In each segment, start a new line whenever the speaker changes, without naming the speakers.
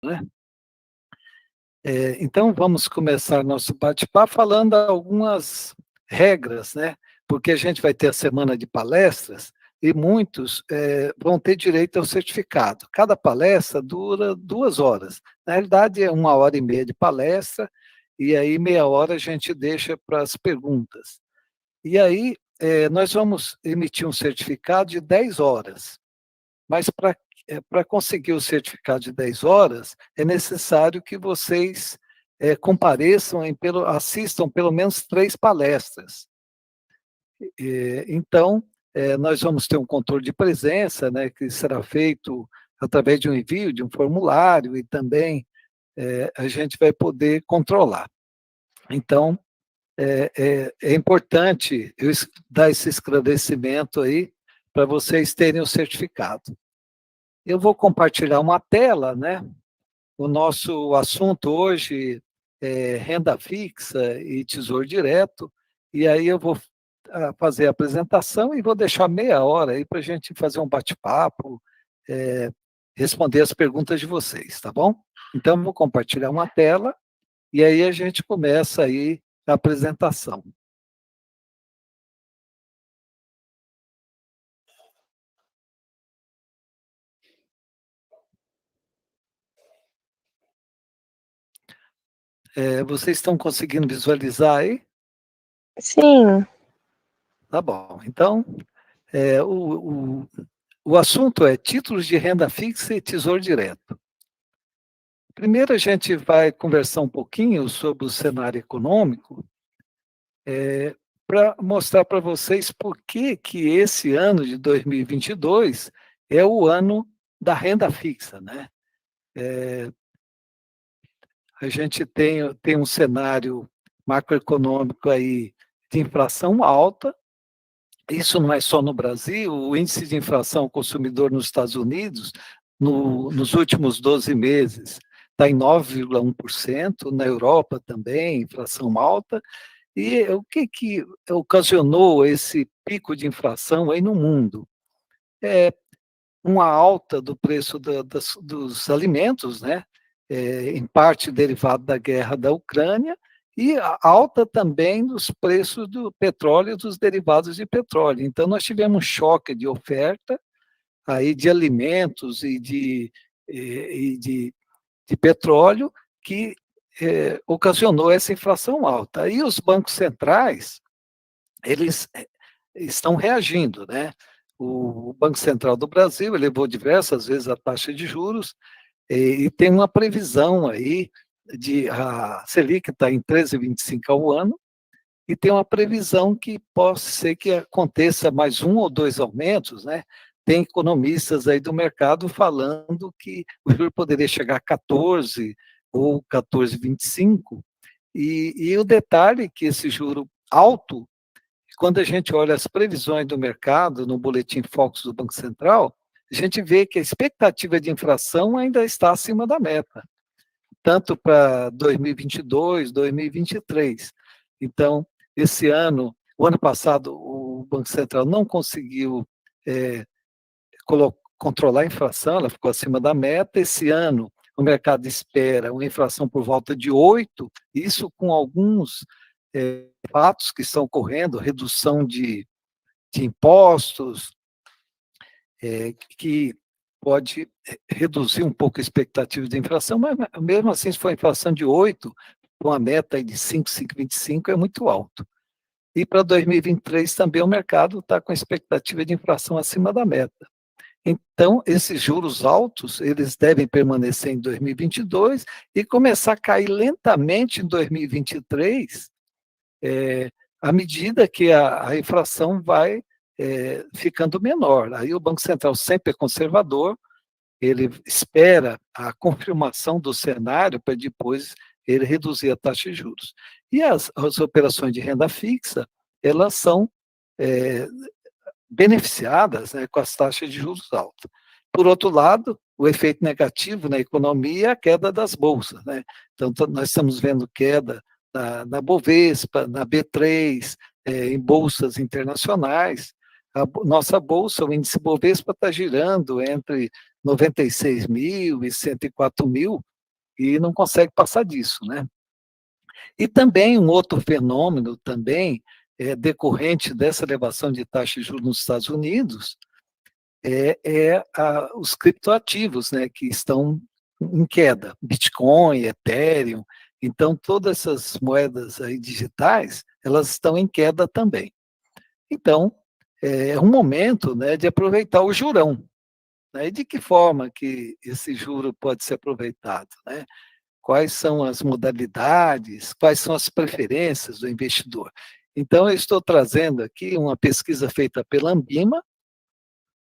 né? Então, vamos começar nosso bate-papo falando algumas regras, né? Porque a gente vai ter a semana de palestras e muitos vão ter direito ao certificado. Cada palestra dura 2 horas. Na realidade, é 1 hora e meia de palestra, e aí meia hora a gente deixa para as perguntas. E aí, nós vamos emitir um certificado de 10 horas. Mas para conseguir o certificado de 10 horas, é necessário que vocês compareçam, assistam pelo menos 3 palestras. Então, nós vamos ter um controle de presença, né, que será feito através de um envio de um formulário e também a gente vai poder controlar. Então, é importante eu dar esse esclarecimento aí para vocês terem o certificado. Eu vou compartilhar uma tela, né? O nosso assunto hoje é renda fixa e tesouro direto, e aí eu vou fazer a apresentação e vou deixar meia hora aí para a gente fazer um bate-papo, responder as perguntas de vocês, tá bom? Então, eu vou compartilhar uma tela e aí a gente começa aí a apresentação. Vocês estão conseguindo visualizar aí?
Sim,
Tá bom. Então, o assunto é títulos de renda fixa e tesouro direto. Primeiro, a gente vai conversar um pouquinho sobre o cenário econômico, para mostrar para vocês por que esse ano de 2022 é o ano da renda fixa, né? A gente tem um cenário macroeconômico aí de inflação alta. Isso não é só no Brasil, o índice de inflação ao consumidor nos Estados Unidos, nos últimos 12 meses, está em 9,1%, na Europa também, inflação alta. E o que ocasionou esse pico de inflação aí no mundo? É uma alta do preço dos alimentos, né? Em parte derivado da guerra da Ucrânia, e a alta também dos preços do petróleo e dos derivados de petróleo. Então, nós tivemos um choque de oferta aí de alimentos e de petróleo que ocasionou essa inflação alta. Aí os bancos centrais, eles estão reagindo, né? O Banco Central do Brasil elevou diversas vezes a taxa de juros e tem uma previsão aí a Selic está em 13,25 ao ano, e tem uma previsão que pode ser que aconteça mais um ou dois aumentos, né? Tem economistas aí do mercado falando que o juro poderia chegar a 14 ou 14,25, e o detalhe é que esse juro alto, quando a gente olha as previsões do mercado no boletim Focus do Banco Central, a gente vê que a expectativa de inflação ainda está acima da meta, tanto para 2022, 2023. Então, esse ano, o ano passado, o Banco Central não conseguiu é, controlar a inflação, ela ficou acima da meta. Esse ano, o mercado espera uma inflação por volta de 8, isso com alguns fatos que estão ocorrendo, redução de impostos, que pode reduzir um pouco a expectativa de inflação, mas mesmo assim, se for a inflação de 8, com a meta de 5, 5,25, é muito alto. E para 2023 também o mercado está com a expectativa de inflação acima da meta. Então, esses juros altos, eles devem permanecer em 2022 e começar a cair lentamente em 2023, à medida que a inflação vai ficando menor. Aí o Banco Central sempre é conservador, ele espera a confirmação do cenário para depois ele reduzir a taxa de juros. E as operações de renda fixa, elas são beneficiadas, né, com as taxas de juros altas. Por outro lado, o efeito negativo na economia é a queda das bolsas, né? Então, nós estamos vendo queda na Bovespa, na B3, em bolsas internacionais. A nossa bolsa, o índice Bovespa, está girando entre 96 mil e 104 mil, e não consegue passar disso, né? E também um outro fenômeno também decorrente dessa elevação de taxa de juros nos Estados Unidos os criptoativos, né, que estão em queda, Bitcoin, Ethereum. Então, todas essas moedas aí digitais, elas estão em queda também. Então, é um momento, né, de aproveitar o jurão, né? E de que forma que esse juro pode ser aproveitado, né? Quais são as modalidades, quais são as preferências do investidor. Então, eu estou trazendo aqui uma pesquisa feita pela Ambima,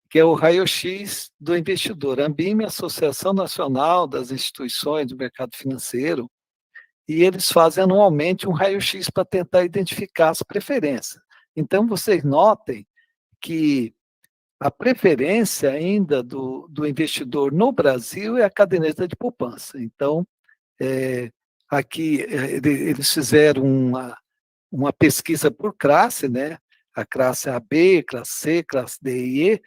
que é o raio-x do investidor. A Ambima é a Associação Nacional das Instituições do Mercado Financeiro, e eles fazem anualmente um raio-x para tentar identificar as preferências. Então, vocês notem que a preferência ainda do investidor no Brasil é a caderneta de poupança. Então, aqui eles fizeram uma pesquisa por classe, né? A classe AB, classe C, classe D e E.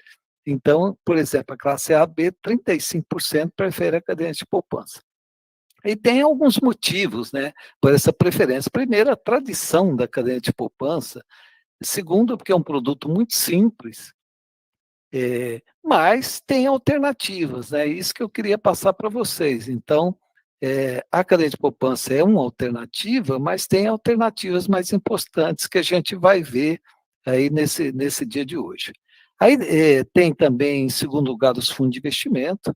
Então, por exemplo, a classe AB, 35% prefere a caderneta de poupança. E tem alguns motivos, né, por essa preferência. Primeiro, a tradição da caderneta de poupança. Segundo, porque é um produto muito simples, mas tem alternativas, né? Isso que eu queria passar para vocês. Então, a cadeia de poupança é uma alternativa, mas tem alternativas mais importantes que a gente vai ver aí nesse dia de hoje. Aí tem também, em segundo lugar, os fundos de investimento,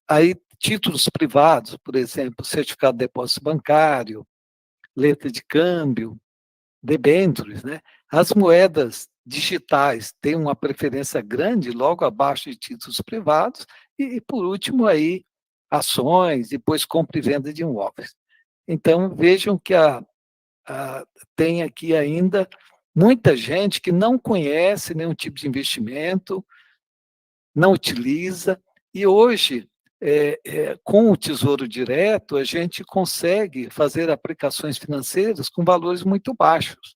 aí títulos privados, por exemplo, certificado de depósito bancário, letra de câmbio, debêntures, né? As moedas digitais têm uma preferência grande, logo abaixo de títulos privados, e por último aí, ações, depois compra e venda de imóveis. Então, vejam que tem aqui ainda muita gente que não conhece nenhum tipo de investimento, não utiliza, e hoje, com o Tesouro Direto, a gente consegue fazer aplicações financeiras com valores muito baixos.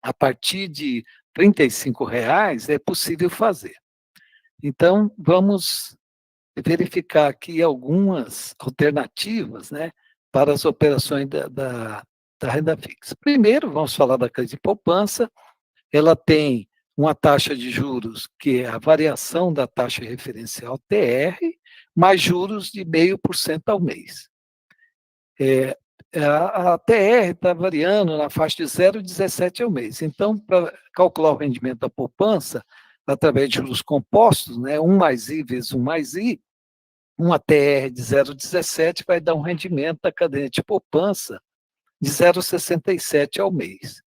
A partir de R$ 35 é possível fazer. Então, vamos verificar aqui algumas alternativas, né, para as operações da renda fixa. Primeiro, vamos falar da crise de poupança. Ela tem uma taxa de juros, que é a variação da taxa referencial TR, mais juros de 0,5% ao mês. A TR está variando na faixa de 0,17 ao mês. Então, para calcular o rendimento da poupança, através de juros compostos, né, 1 mais I vezes 1 mais I, uma TR de 0,17 vai dar um rendimento da cadeia de poupança de 0,67 ao mês.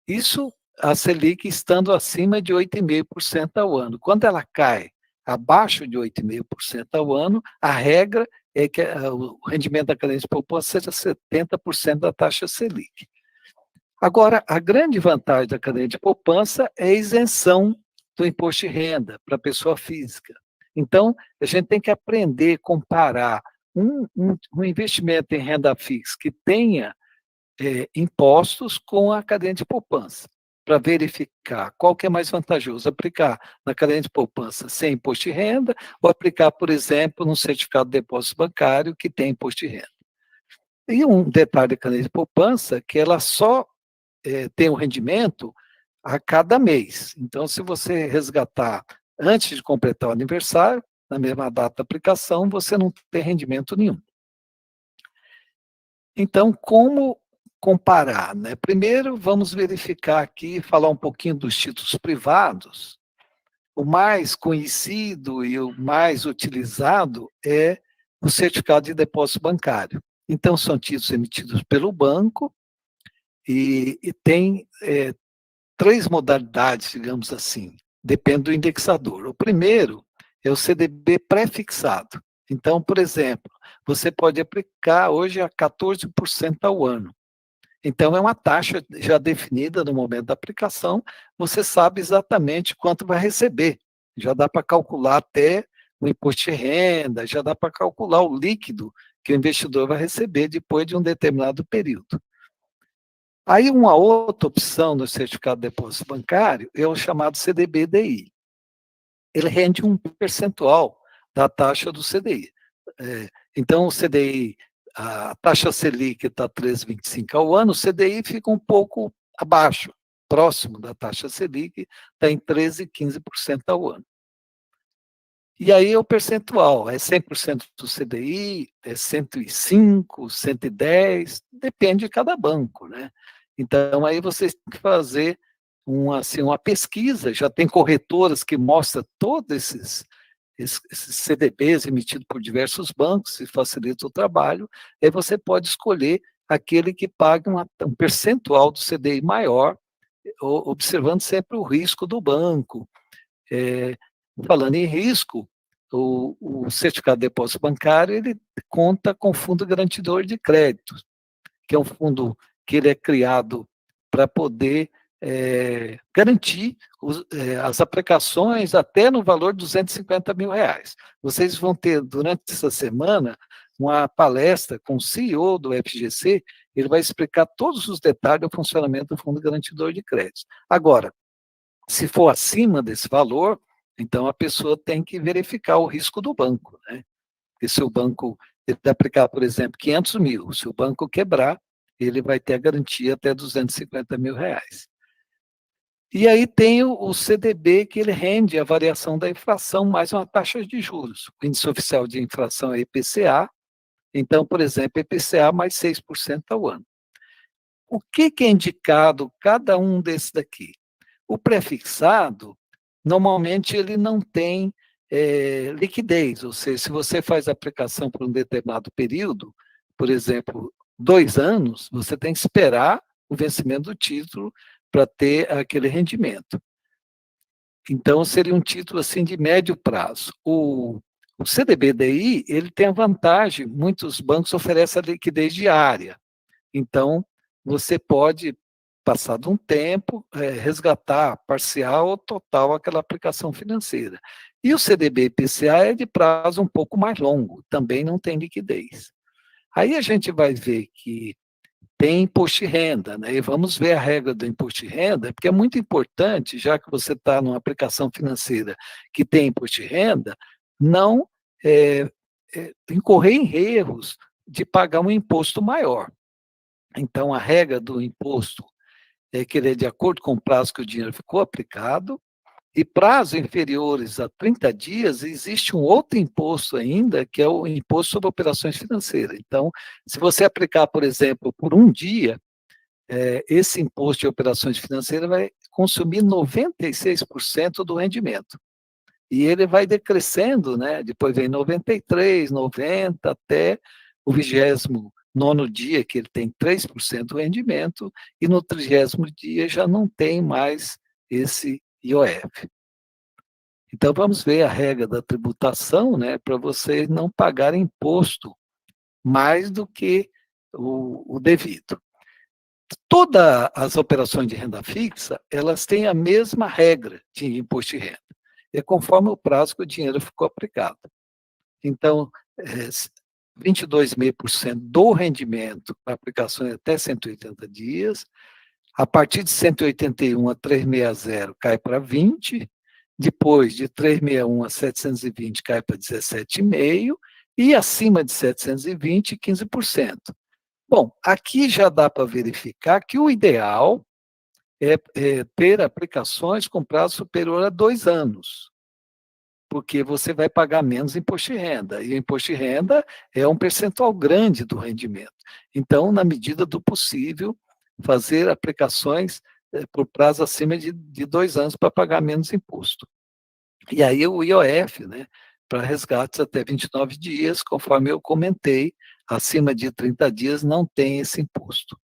Isso a Selic estando acima de 8,5% ao ano. Quando ela cai abaixo de 8,5% ao ano, a regra é que o rendimento da cadeia de poupança seja 70% da taxa Selic. Agora, a grande vantagem da cadeia de poupança é a isenção do imposto de renda para a pessoa física. Então, a gente tem que aprender a comparar um investimento em renda fixa que tenha impostos com a cadeia de poupança, para verificar qual que é mais vantajoso, aplicar na cadeia de poupança sem imposto de renda ou aplicar, por exemplo, no certificado de depósito bancário que tem imposto de renda. E um detalhe da cadeia de poupança, que ela só tem um rendimento a cada mês. Então, se você resgatar antes de completar o aniversário, na mesma data da aplicação, você não tem rendimento nenhum. Então, como comparar, né? Primeiro, vamos verificar aqui, falar um pouquinho dos títulos privados. O mais conhecido e o mais utilizado é o certificado de depósito bancário. Então, são títulos emitidos pelo banco e tem 3 modalidades, digamos assim, depende do indexador. O primeiro é o CDB pré-fixado. Então, por exemplo, você pode aplicar hoje a 14% ao ano. Então, é uma taxa já definida no momento da aplicação, você sabe exatamente quanto vai receber. Já dá para calcular até o imposto de renda, já dá para calcular o líquido que o investidor vai receber depois de um determinado período. Aí, uma outra opção no certificado de depósito bancário é o chamado CDB-DI. ele rende um percentual da taxa do CDI. Então, o CDI, a taxa Selic está 3,25 ao ano, o CDI fica um pouco abaixo, próximo da taxa Selic, está em 13,15% ao ano. E aí o percentual é 100% do CDI, é 105, 110, depende de cada banco, né? Então, aí vocês têm que fazer assim, uma pesquisa, já tem corretoras que mostram todos esses CDBs emitidos por diversos bancos, e facilita o trabalho, aí você pode escolher aquele que paga um percentual do CDI maior, observando sempre o risco do banco. Falando em risco, o certificado de depósito bancário, ele conta com fundo garantidor de crédito, que é um fundo que ele é criado para poder garantir as aplicações até no valor de R$ 250 mil. Vocês vão ter, durante essa semana, uma palestra com o CEO do FGC, ele vai explicar todos os detalhes do funcionamento do fundo garantidor de crédito. Agora, se for acima desse valor, então a pessoa tem que verificar o risco do banco, né? Porque se o banco aplicar, por exemplo, 500 mil, se o banco quebrar, ele vai ter a garantia até R$ 250 mil. E aí tem o CDB, que ele rende a variação da inflação mais uma taxa de juros. O índice oficial de inflação é IPCA, então, por exemplo, IPCA mais 6% ao ano. O que é indicado cada um desses daqui? O prefixado, normalmente, ele não tem liquidez, ou seja, se você faz a aplicação por um determinado período, por exemplo, 2 anos, você tem que esperar o vencimento do título para ter aquele rendimento. Então, seria um título assim de médio prazo. O CDBDI, ele tem a vantagem, muitos bancos oferecem a liquidez diária. Então, você pode, passado um tempo, resgatar parcial ou total aquela aplicação financeira. E o CDB-IPCA é de prazo um pouco mais longo, também não tem liquidez. Aí a gente vai ver que tem imposto de renda, né? E vamos ver a regra do imposto de renda, porque é muito importante, já que você está numa aplicação financeira que tem imposto de renda, não incorrer em erros de pagar um imposto maior. Então, a regra do imposto é que ele é de acordo com o prazo que o dinheiro ficou aplicado, e prazos inferiores a 30 dias, existe um outro imposto ainda, que é o imposto sobre operações financeiras. Então, se você aplicar, por exemplo, por um dia, esse imposto de operações financeiras vai consumir 96% do rendimento. E ele vai decrescendo, né? Depois vem 93, 90, até o 29º dia, que ele tem 3% do rendimento, e no 30º dia já não tem mais esse IOF. Então, vamos ver a regra da tributação, né, para vocês não pagarem imposto mais do que o devido. Todas as operações de renda fixa, elas têm a mesma regra de imposto de renda. É conforme o prazo que o dinheiro ficou aplicado. Então, 22,5% do rendimento para aplicações até 180 dias, a partir de 181 a 360 cai para 20, depois de 361 a 720 cai para 17,5%, e acima de 720, 15%. Bom, aqui já dá para verificar que o ideal é ter aplicações com prazo superior a 2 anos, porque você vai pagar menos imposto de renda, e o imposto de renda é um percentual grande do rendimento. Então, na medida do possível, fazer aplicações por prazo acima de 2 anos para pagar menos imposto. E aí o IOF, né, para resgates até 29 dias, conforme eu comentei, acima de 30 dias não tem esse imposto.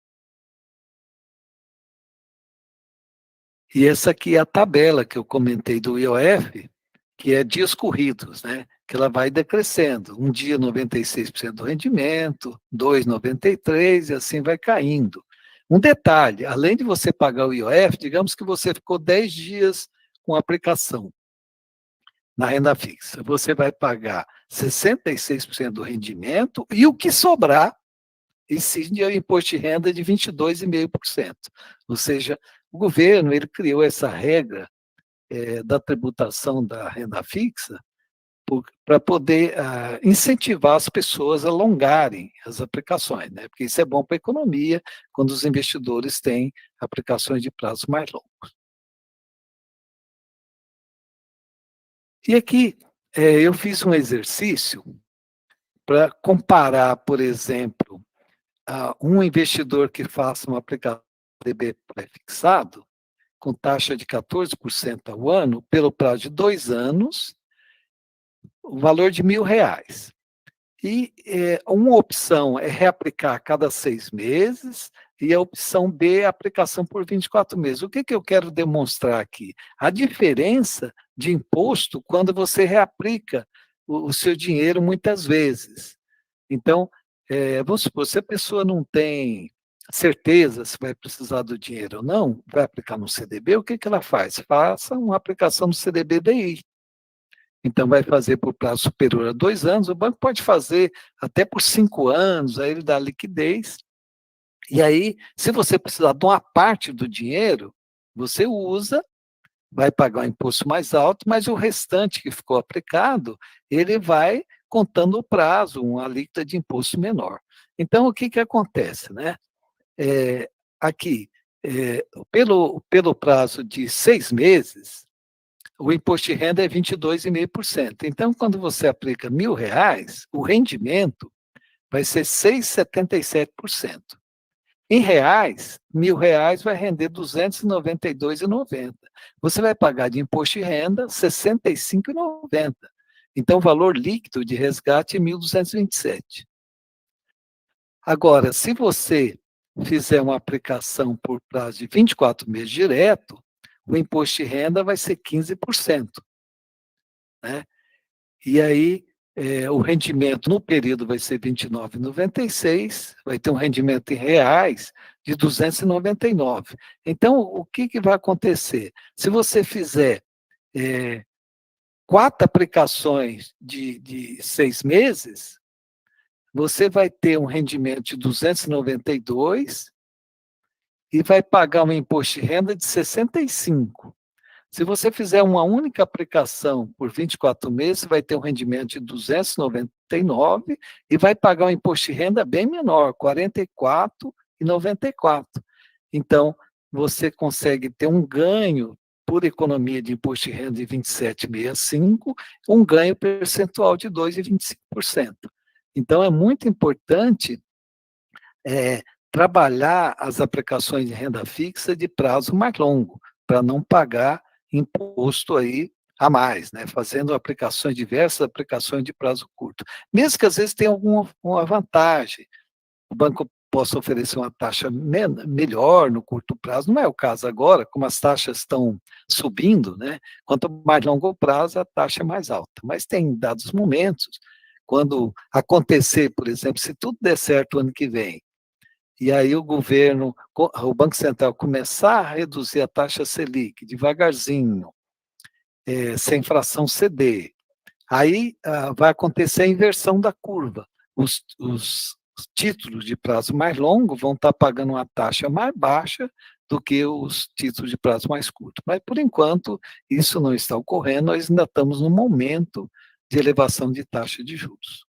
E essa aqui é a tabela que eu comentei do IOF, que é dias corridos, né? Que ela vai decrescendo. Um dia 96% do rendimento, 2, 93%, e assim vai caindo. Um detalhe, além de você pagar o IOF, digamos que você ficou 10 dias com a aplicação na renda fixa. Você vai pagar 66% do rendimento e o que sobrar, incide o imposto de renda de 22,5%. Ou seja, o governo ele criou essa regra da tributação da renda fixa, para poder incentivar as pessoas a alongarem as aplicações, né? Porque isso é bom para a economia, quando os investidores têm aplicações de prazo mais longo. E aqui, eu fiz um exercício para comparar, por exemplo, um investidor que faça uma aplicação de CDB pré-fixado, com taxa de 14% ao ano, pelo prazo de 2 anos, o valor de R$ 1.000. E uma opção é reaplicar a cada 6 meses, e a opção B é aplicação por 24 meses. O que, que eu quero demonstrar aqui? A diferença de imposto quando você reaplica o seu dinheiro muitas vezes. Então, vamos supor, se a pessoa não tem certeza se vai precisar do dinheiro ou não, vai aplicar no CDB, o que, que ela faz? Faça uma aplicação no CDB-DI. Então, vai fazer por prazo superior a 2 anos, o banco pode fazer até por 5 anos, aí ele dá liquidez, e aí, se você precisar de uma parte do dinheiro, você usa, vai pagar um imposto mais alto, mas o restante que ficou aplicado, ele vai contando o prazo, uma alíquota de imposto menor. Então, o que, que acontece, né? Aqui, pelo prazo de 6 meses, o imposto de renda é 22,5%. Então, quando você aplica R$ 1.000, o rendimento vai ser 6,77%. Em reais, R$ 1.000 vai render R$ 292,90. Você vai pagar de imposto de renda R$ 65,90. Então, o valor líquido de resgate é 1.227. Agora, se você fizer uma aplicação por prazo de 24 meses direto, o imposto de renda vai ser 15%. Né? E aí, o rendimento no período vai ser R$ 29,96, vai ter um rendimento em reais de R$ 299. Então, o que, que vai acontecer? Se você fizer 4 aplicações de 6 meses, você vai ter um rendimento de 292 e vai pagar um imposto de renda de 65. Se você fizer uma única aplicação por 24 meses, vai ter um rendimento de 299 e vai pagar um imposto de renda bem menor, 44,94. Então, você consegue ter um ganho por economia de imposto de renda de 27,65, um ganho percentual de 2,25%. Então, é muito importante trabalhar as aplicações de renda fixa de prazo mais longo, para não pagar imposto aí a mais, né? Fazendo aplicações, diversas aplicações de prazo curto. Mesmo que às vezes tenha alguma uma vantagem, o banco possa oferecer uma taxa melhor no curto prazo, não é o caso agora, como as taxas estão subindo, né? Quanto mais longo prazo, a taxa é mais alta. Mas tem dados momentos, quando acontecer, por exemplo, se tudo der certo ano que vem, e aí o governo, o Banco Central começar a reduzir a taxa Selic devagarzinho, sem fração CD, aí vai acontecer a inversão da curva. Os títulos de prazo mais longo vão estar pagando uma taxa mais baixa do que os títulos de prazo mais curto. Mas, por enquanto, isso não está ocorrendo, nós ainda estamos no momento de elevação de taxa de juros.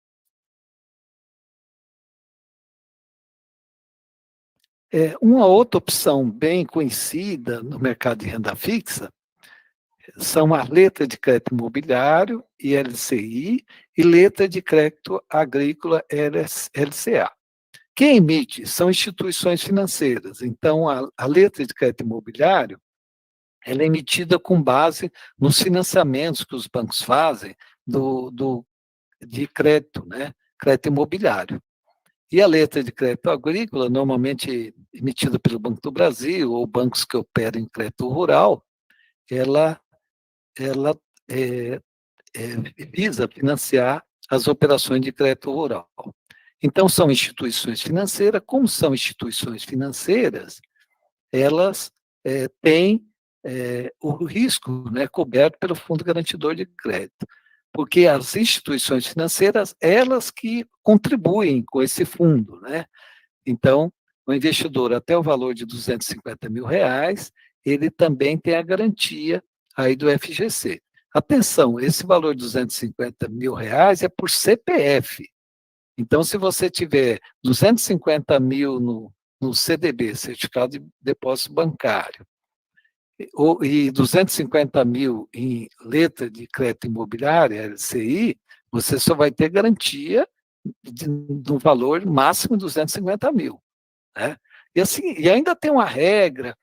Uma outra opção bem conhecida no mercado de renda fixa são as letras de crédito imobiliário, ILCI, e letra de crédito agrícola, LCA. Quem emite são instituições financeiras. Então, a letra de crédito imobiliário ela é emitida com base nos financiamentos que os bancos fazem de crédito, né? Crédito imobiliário. E a letra de crédito agrícola, normalmente emitida pelo Banco do Brasil ou bancos que operam em crédito rural, ela visa financiar as operações de crédito rural. Então, são instituições financeiras, como são instituições financeiras, elas têm o risco, né, coberto pelo Fundo Garantidor de Crédito, porque as instituições financeiras, elas que contribuem com esse fundo, né? Então, o investidor até o valor de R$ 250 mil, ele também tem a garantia aí do FGC. Atenção, esse valor de R$ 250.000 é por CPF. Então, se você tiver 250.000 no CDB, Certificado de Depósito Bancário, e 250.000 em letra de crédito imobiliário, LCI, você só vai ter garantia do valor máximo de 250.000. Né? E, assim, e ainda tem uma regra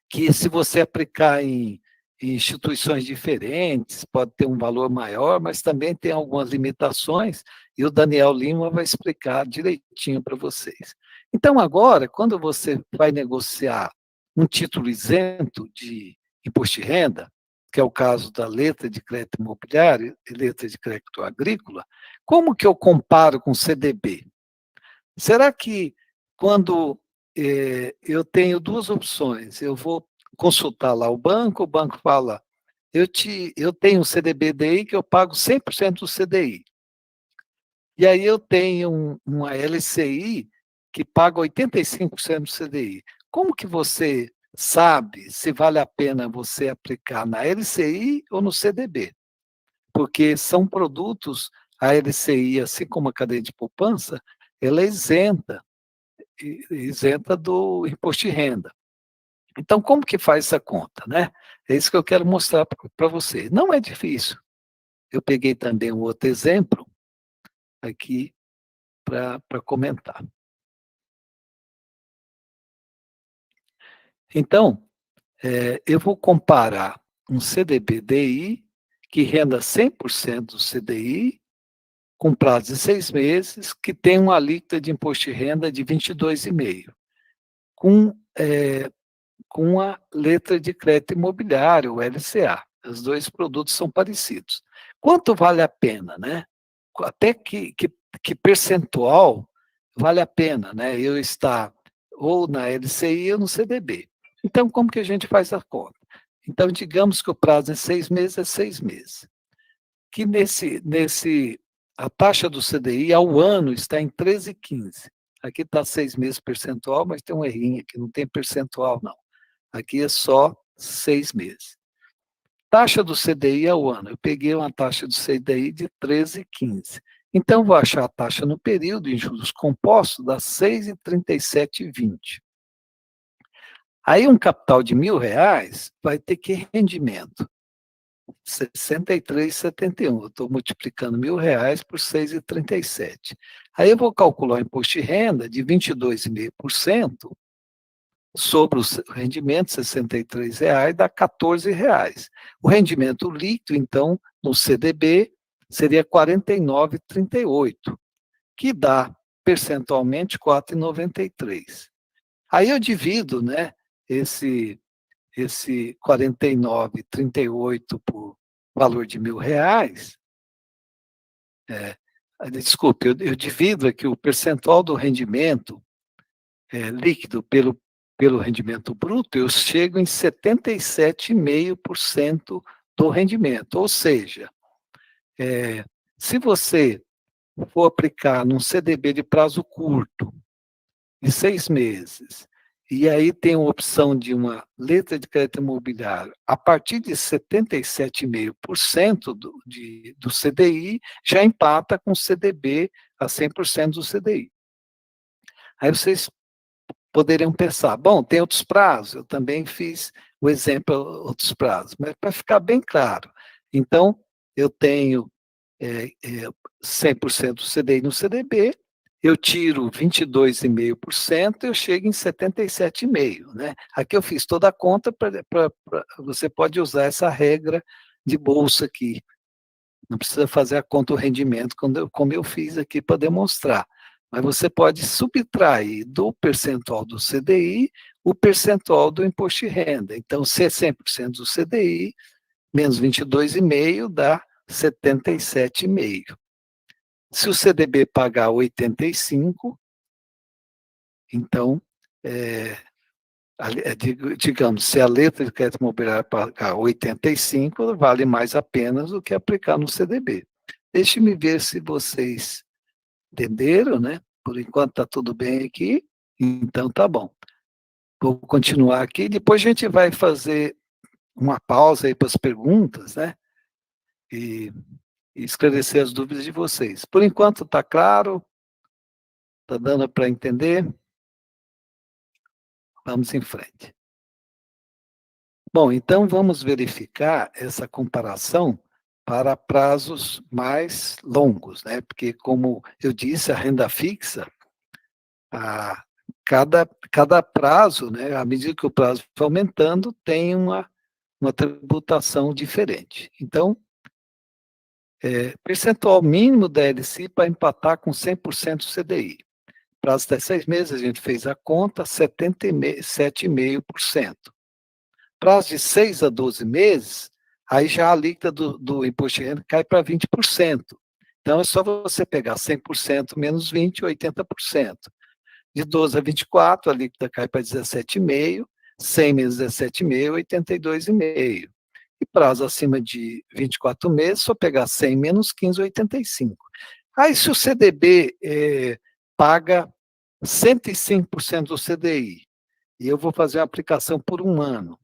que, se você aplicar em instituições diferentes, pode ter um valor maior, mas também tem algumas limitações, e o Daniel Lima vai explicar direitinho para vocês. Então, agora, quando você vai negociar um título isento de imposto de renda, que é o caso da letra de crédito imobiliário e letra de crédito agrícola, como que eu comparo com o CDB? Será que, quando eu tenho duas opções, eu vou consultar lá o banco fala, eu tenho um CDB-DI que eu pago 100% do CDI. E aí eu tenho uma LCI que paga 85% do CDI. Como que você sabe se vale a pena você aplicar na LCI ou no CDB? Porque são produtos, a LCI, assim como a cadeia de poupança, ela é isenta do imposto de renda. Então, como que faz essa conta, né? É isso que eu quero mostrar para você. Não é difícil. Eu peguei também um outro exemplo aqui para comentar. Então, eu vou comparar um CDB-DI que renda 100% do CDI, com prazo de 6 meses, que tem uma alíquota de imposto de renda de 22,5%, com a letra de crédito imobiliário, o LCA. Os dois produtos são parecidos. Quanto vale a pena, né? Até que percentual vale a pena, né? Eu estar ou na LCI ou no CDB. Então, como que a gente faz a conta? Então, digamos que o prazo em 6 meses é 6 meses. Que a taxa do CDI ao ano está em 13,15. Aqui está 6 meses percentual, mas tem um errinho aqui, não tem percentual, não. Aqui é só 6 meses. Taxa do CDI ao ano. Eu peguei uma taxa do CDI de 13,15. Então, vou achar a taxa no período em juros compostos, dá 6,3720. Aí, um capital de R$ 1.000 vai ter que rendimento? 63,71. Eu estou multiplicando R$ 1.000 por 6,37. Aí eu vou calcular o imposto de renda de 22,5%, sobre o rendimento, R$ 63,00, dá R$ 14,00. O rendimento líquido, então, no CDB, seria 49,38, que dá, percentualmente, 4,93. Aí eu divido, né, esse 49,38 por valor de R$ 1.000. Desculpe, eu divido aqui o percentual do rendimento líquido pelo rendimento bruto, eu chego em 77,5% do rendimento. Ou seja, se você for aplicar num CDB de prazo curto, de 6 meses, e aí tem a opção de uma letra de crédito imobiliário, a partir de 77,5% do CDI, já empata com o CDB a 100% do CDI. Aí vocês poderiam pensar, bom, tem outros prazos, eu também fiz o exemplo outros prazos, mas para ficar bem claro, então, eu tenho 100% do CDI no CDB, eu tiro 22,5%, eu chego em 77,5%, né? Aqui eu fiz toda a conta, você pode usar essa regra de bolsa aqui, não precisa fazer a conta do rendimento como eu fiz aqui para demonstrar. Mas você pode subtrair do percentual do CDI o percentual do imposto de renda. Então, se é 100% do CDI, menos 22,5 dá 77,5. Se o CDB pagar 85, então, digamos, se a letra de crédito imobiliário pagar 85, vale mais a pena do que aplicar no CDB. Deixe-me ver se vocês entenderam, né? Por enquanto está tudo bem aqui, então tá bom. Vou continuar aqui, depois a gente vai fazer uma pausa aí para as perguntas, né? E esclarecer as dúvidas de vocês. Por enquanto está claro? Está dando para entender? Vamos em frente. Bom, então vamos verificar essa comparação para prazos mais longos, né? Porque, como eu disse, a renda fixa, cada prazo, né, à medida que o prazo vai aumentando, tem uma tributação diferente. Então, percentual mínimo da LCI para empatar com 100% do CDI. Prazo de 6 meses, a gente fez a conta, 77,5%. Prazo de 6 a 12 meses, aí já a alíquota do imposto de renda cai para 20%. Então, é só você pegar 100% menos 20%, 80%. De 12 a 24, a alíquota cai para 17,5%, 100 menos 17,5%, 82,5%. E prazo acima de 24 meses, só pegar 100 menos 15, 85. Aí, se o CDB paga 105% do CDI, e eu vou fazer a aplicação por um ano,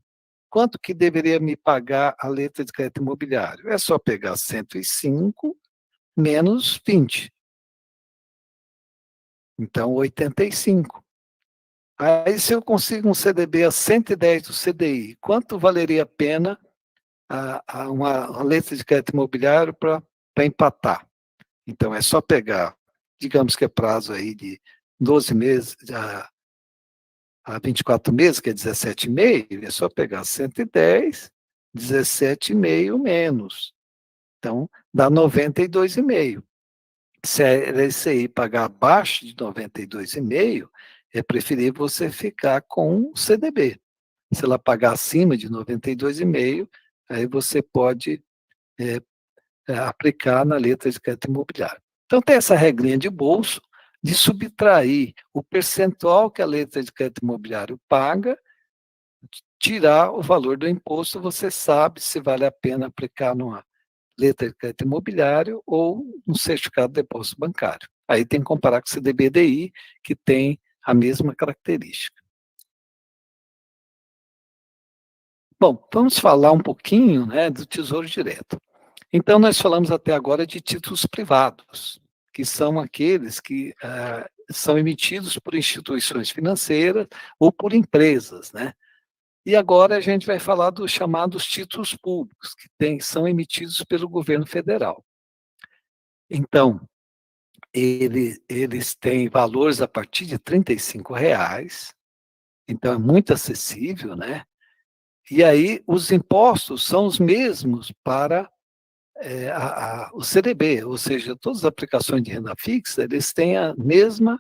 quanto que deveria me pagar a letra de crédito imobiliário? É só pegar 105 menos 20. Então, 85. Aí, se eu consigo um CDB a 110 do CDI, quanto valeria a pena uma letra de crédito imobiliário para empatar? Então, é só pegar, digamos que é prazo aí de 12 meses, a 24 meses, que é 17,5, é só pegar 110, 17,5 menos. Então, dá 92,5. Se a LCI pagar abaixo de 92,5, é preferível você ficar com o CDB. Se ela pagar acima de 92,5, aí você pode aplicar na letra de crédito imobiliário. Então, tem essa regrinha de bolso de subtrair o percentual que a letra de crédito imobiliário paga, tirar o valor do imposto, você sabe se vale a pena aplicar numa letra de crédito imobiliário ou um certificado de depósito bancário. Aí tem que comparar com o CDBDI, que tem a mesma característica. Bom, vamos falar um pouquinho, né, do Tesouro Direto. Então, nós falamos até agora de títulos privados, que são aqueles que são emitidos por instituições financeiras ou por empresas, né? E agora a gente vai falar dos chamados títulos públicos, que são emitidos pelo governo federal. Então, eles têm valores a partir de R$ 35, então é muito acessível, né? E aí os impostos são os mesmos para o CDB, ou seja, todas as aplicações de renda fixa, eles têm a mesma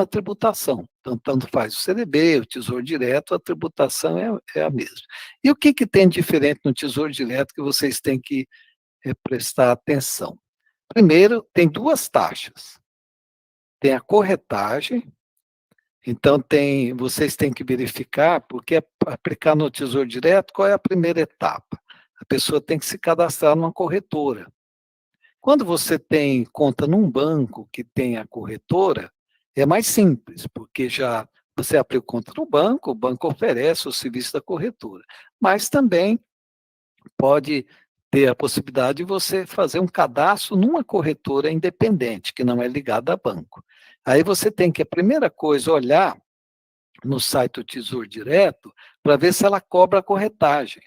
tributação. Então, tanto faz o CDB, o Tesouro Direto, a tributação é a mesma. E o que tem diferente no Tesouro Direto que vocês têm que prestar atenção? Primeiro, tem duas taxas. Tem a corretagem, então vocês têm que verificar, porque aplicar no Tesouro Direto, qual é a primeira etapa? A pessoa tem que se cadastrar numa corretora. Quando você tem conta num banco que tem a corretora, é mais simples, porque já você aplica conta no banco, o banco oferece o serviço da corretora. Mas também pode ter a possibilidade de você fazer um cadastro numa corretora independente, que não é ligada a banco. Aí você tem que, a primeira coisa, olhar no site do Tesouro Direto para ver se ela cobra a corretagem.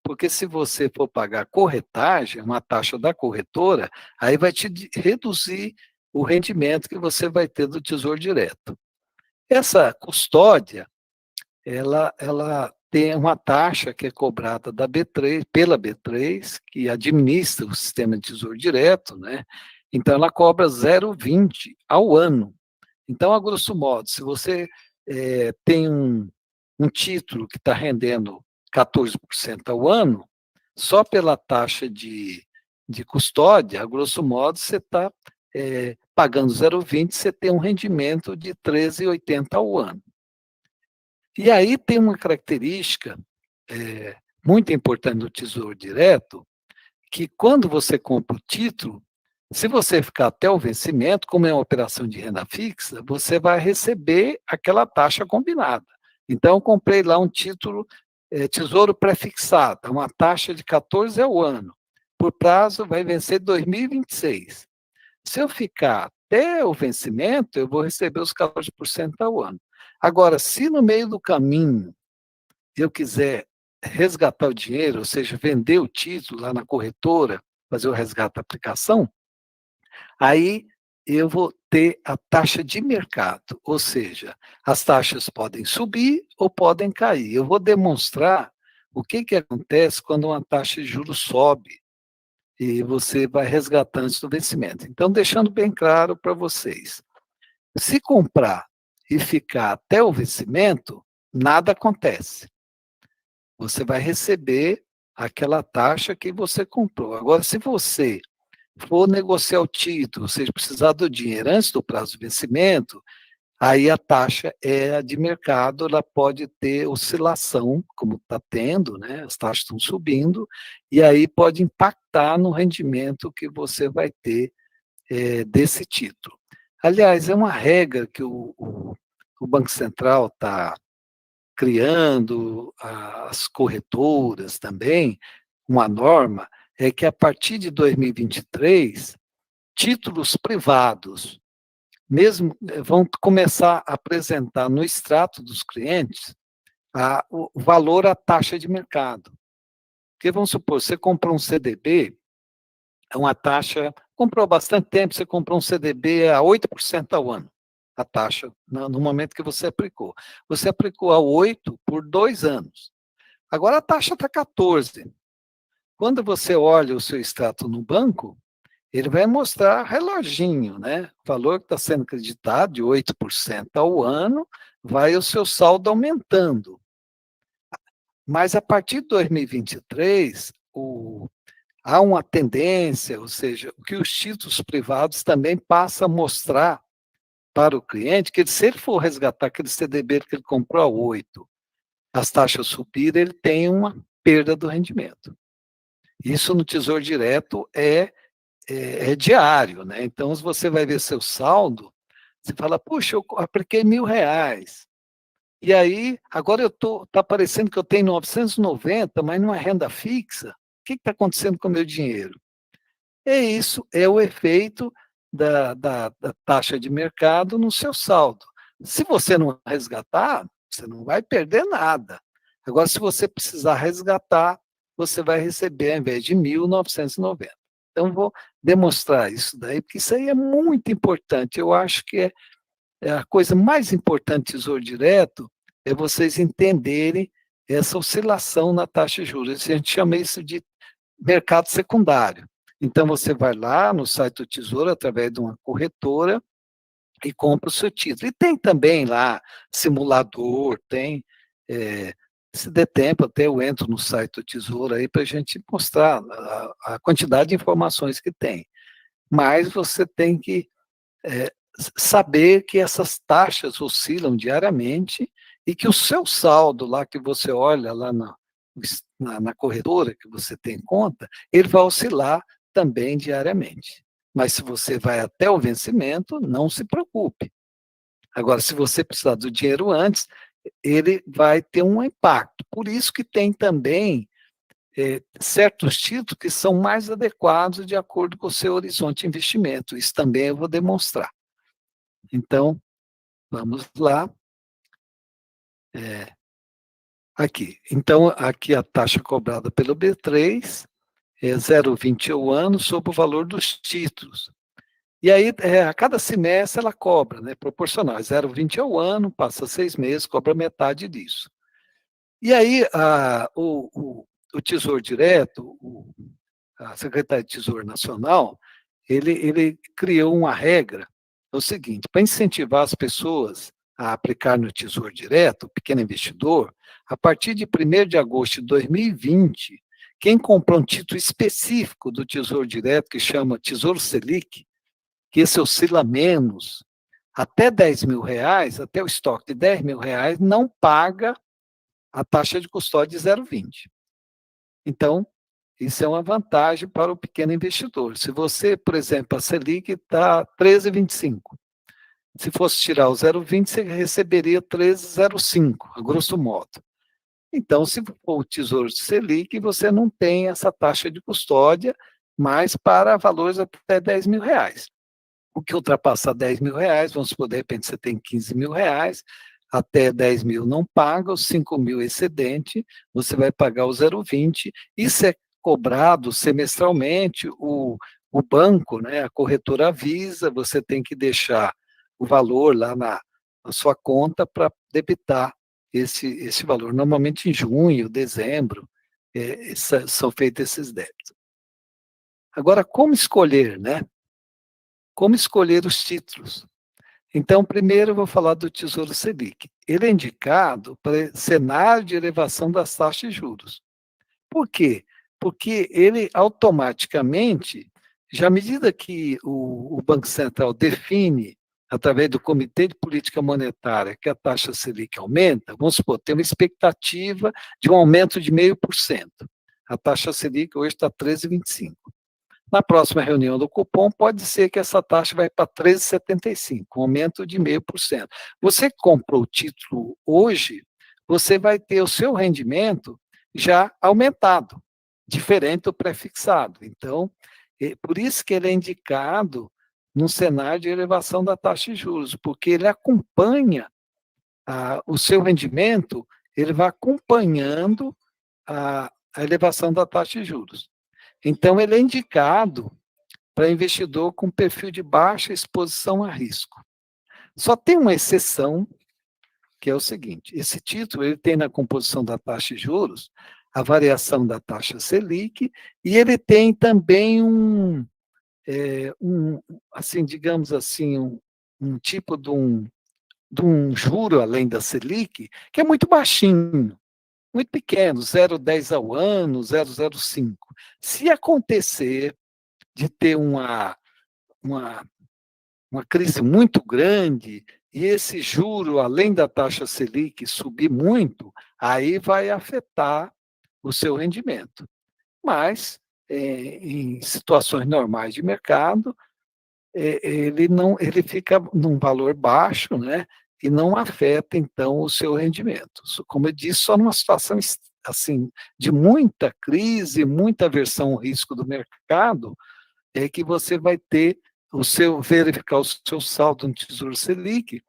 Porque se você for pagar corretagem, uma taxa da corretora, aí vai te reduzir o rendimento que você vai ter do Tesouro Direto. Essa custódia, ela tem uma taxa que é cobrada da B3, pela B3, que administra o sistema de Tesouro Direto, né? Então, ela cobra 0,20 ao ano. Então, a grosso modo, se você tem um título que está rendendo 14% ao ano, só pela taxa de custódia, a grosso modo, você está pagando 0,20, você tem um rendimento de 13,80 ao ano. E aí tem uma característica muito importante do Tesouro Direto, que quando você compra o título, se você ficar até o vencimento, como é uma operação de renda fixa, você vai receber aquela taxa combinada. Então, eu comprei lá um título tesouro pré-fixado, é uma taxa de 14 ao ano. Por prazo, vai vencer 2026. Se eu ficar até o vencimento, eu vou receber os 14% ao ano. Agora, se no meio do caminho eu quiser resgatar o dinheiro, ou seja, vender o título lá na corretora, fazer o resgate da aplicação, aí eu vou ter a taxa de mercado, ou seja, as taxas podem subir ou podem cair. Eu vou demonstrar o que acontece quando uma taxa de juros sobe e você vai resgatar antes do vencimento. Então, deixando bem claro para vocês, se comprar e ficar até o vencimento, nada acontece. Você vai receber aquela taxa que você comprou. Agora, se você for negociar o título, ou seja, precisar do dinheiro antes do prazo de vencimento, aí a taxa é a de mercado, ela pode ter oscilação, como está tendo, né? As taxas estão subindo, e aí pode impactar no rendimento que você vai ter desse título. Aliás, é uma regra que o Banco Central está criando, as corretoras também, uma norma, é que a partir de 2023, títulos privados, mesmo vão começar a apresentar no extrato dos clientes o valor à taxa de mercado. Porque vamos supor, você comprou um CDB, é uma taxa, comprou há bastante tempo, você comprou um CDB a 8% ao ano, a taxa, no momento que você aplicou. Você aplicou a 8 por 2 anos. Agora a taxa está 14. Quando você olha o seu extrato no banco, ele vai mostrar reloginho, né? O valor que está sendo acreditado de 8% ao ano, vai o seu saldo aumentando. Mas a partir de 2023, há uma tendência, ou seja, que os títulos privados também passam a mostrar para o cliente que se ele for resgatar aquele CDB que ele comprou a 8, as taxas subirem, ele tem uma perda do rendimento. Isso no Tesouro Direto é diário, né? Então, se você vai ver seu saldo, você fala, puxa, eu apliquei R$ 1.000. E aí, agora tá parecendo que eu tenho 990, mas não é renda fixa. O que está acontecendo com o meu dinheiro? É isso, é o efeito da taxa de mercado no seu saldo. Se você não resgatar, você não vai perder nada. Agora, se você precisar resgatar, você vai receber, ao invés de 1.990. Então, vou demonstrar isso daí, porque isso aí é muito importante. Eu acho que é a coisa mais importante do Tesouro Direto é vocês entenderem essa oscilação na taxa de juros. A gente chama isso de mercado secundário. Então, você vai lá no site do Tesouro, através de uma corretora, e compra o seu título. E tem também lá simulador, se der tempo, até eu entro no site do Tesouro aí para a gente mostrar a quantidade de informações que tem. Mas você tem que saber que essas taxas oscilam diariamente e que o seu saldo lá que você olha lá na corretora que você tem conta, ele vai oscilar também diariamente. Mas se você vai até o vencimento, não se preocupe. Agora, se você precisar do dinheiro antes, ele vai ter um impacto. Por isso que tem também certos títulos que são mais adequados de acordo com o seu horizonte de investimento. Isso também eu vou demonstrar. Então, vamos lá. Aqui. Então, aqui a taxa cobrada pelo B3 é 0,20 ao ano sobre o valor dos títulos. E aí, a cada semestre ela cobra, né, proporcional, 0,20 ao ano, passa 6 meses, cobra metade disso. E aí, o Tesouro Direto, a Secretaria de Tesouro Nacional, ele criou uma regra, é o seguinte, para incentivar as pessoas a aplicar no Tesouro Direto, o pequeno investidor, a partir de 1º de agosto de 2020, quem comprou um título específico do Tesouro Direto, que chama Tesouro Selic, que esse oscila menos, até R$ 10.000, até o estoque de R$ 10.000, não paga a taxa de custódia de 0,20. Então, isso é uma vantagem para o pequeno investidor. Se você, por exemplo, a Selic está 13,25. Se fosse tirar o 0,20, você receberia 13,05, a grosso modo. Então, se for o Tesouro Selic, você não tem essa taxa de custódia, mas para valores até R$ 10.000. O que ultrapassar R$ 10.000, vamos supor, de repente você tem R$ 15.000, até 10.000 não paga, os 5.000 excedente, você vai pagar o 0,20, isso é cobrado semestralmente, o banco, né, a corretora avisa, você tem que deixar o valor lá na sua conta para debitar esse valor. Normalmente em junho, dezembro, são feitos esses débitos. Agora, como escolher, né? Como escolher os títulos? Então, primeiro eu vou falar do Tesouro Selic. Ele é indicado para cenário de elevação das taxas de juros. Por quê? Porque ele automaticamente, já à medida que o Banco Central define, através do Comitê de Política Monetária, que a taxa Selic aumenta, vamos supor, tem uma expectativa de um aumento de 0,5%. A taxa Selic hoje está 13,25%. Na próxima reunião do cupom, pode ser que essa taxa vai para 13,75, um aumento de 0,5%. Você comprou o título hoje, você vai ter o seu rendimento já aumentado, diferente do pré-fixado. Então, por isso que ele é indicado num cenário de elevação da taxa de juros, porque ele acompanha o seu rendimento, ele vai acompanhando a elevação da taxa de juros. Então, ele é indicado para investidor com perfil de baixa exposição a risco. Só tem uma exceção, que é o seguinte: esse título ele tem na composição da taxa de juros a variação da taxa Selic, e ele tem também assim, digamos assim, um tipo de um juro além da Selic, que é muito baixinho, muito pequeno, 0,10 ao ano, 0,05. Se acontecer de ter uma, uma crise muito grande e esse juro, além da taxa Selic, subir muito, aí vai afetar o seu rendimento. Mas, em situações normais de mercado, ele fica num valor baixo, né? E não afeta, então, o seu rendimento. Como eu disse, só numa situação assim, de muita crise, muita aversão ao risco do mercado, é que você vai ter verificar o seu saldo no Tesouro Selic,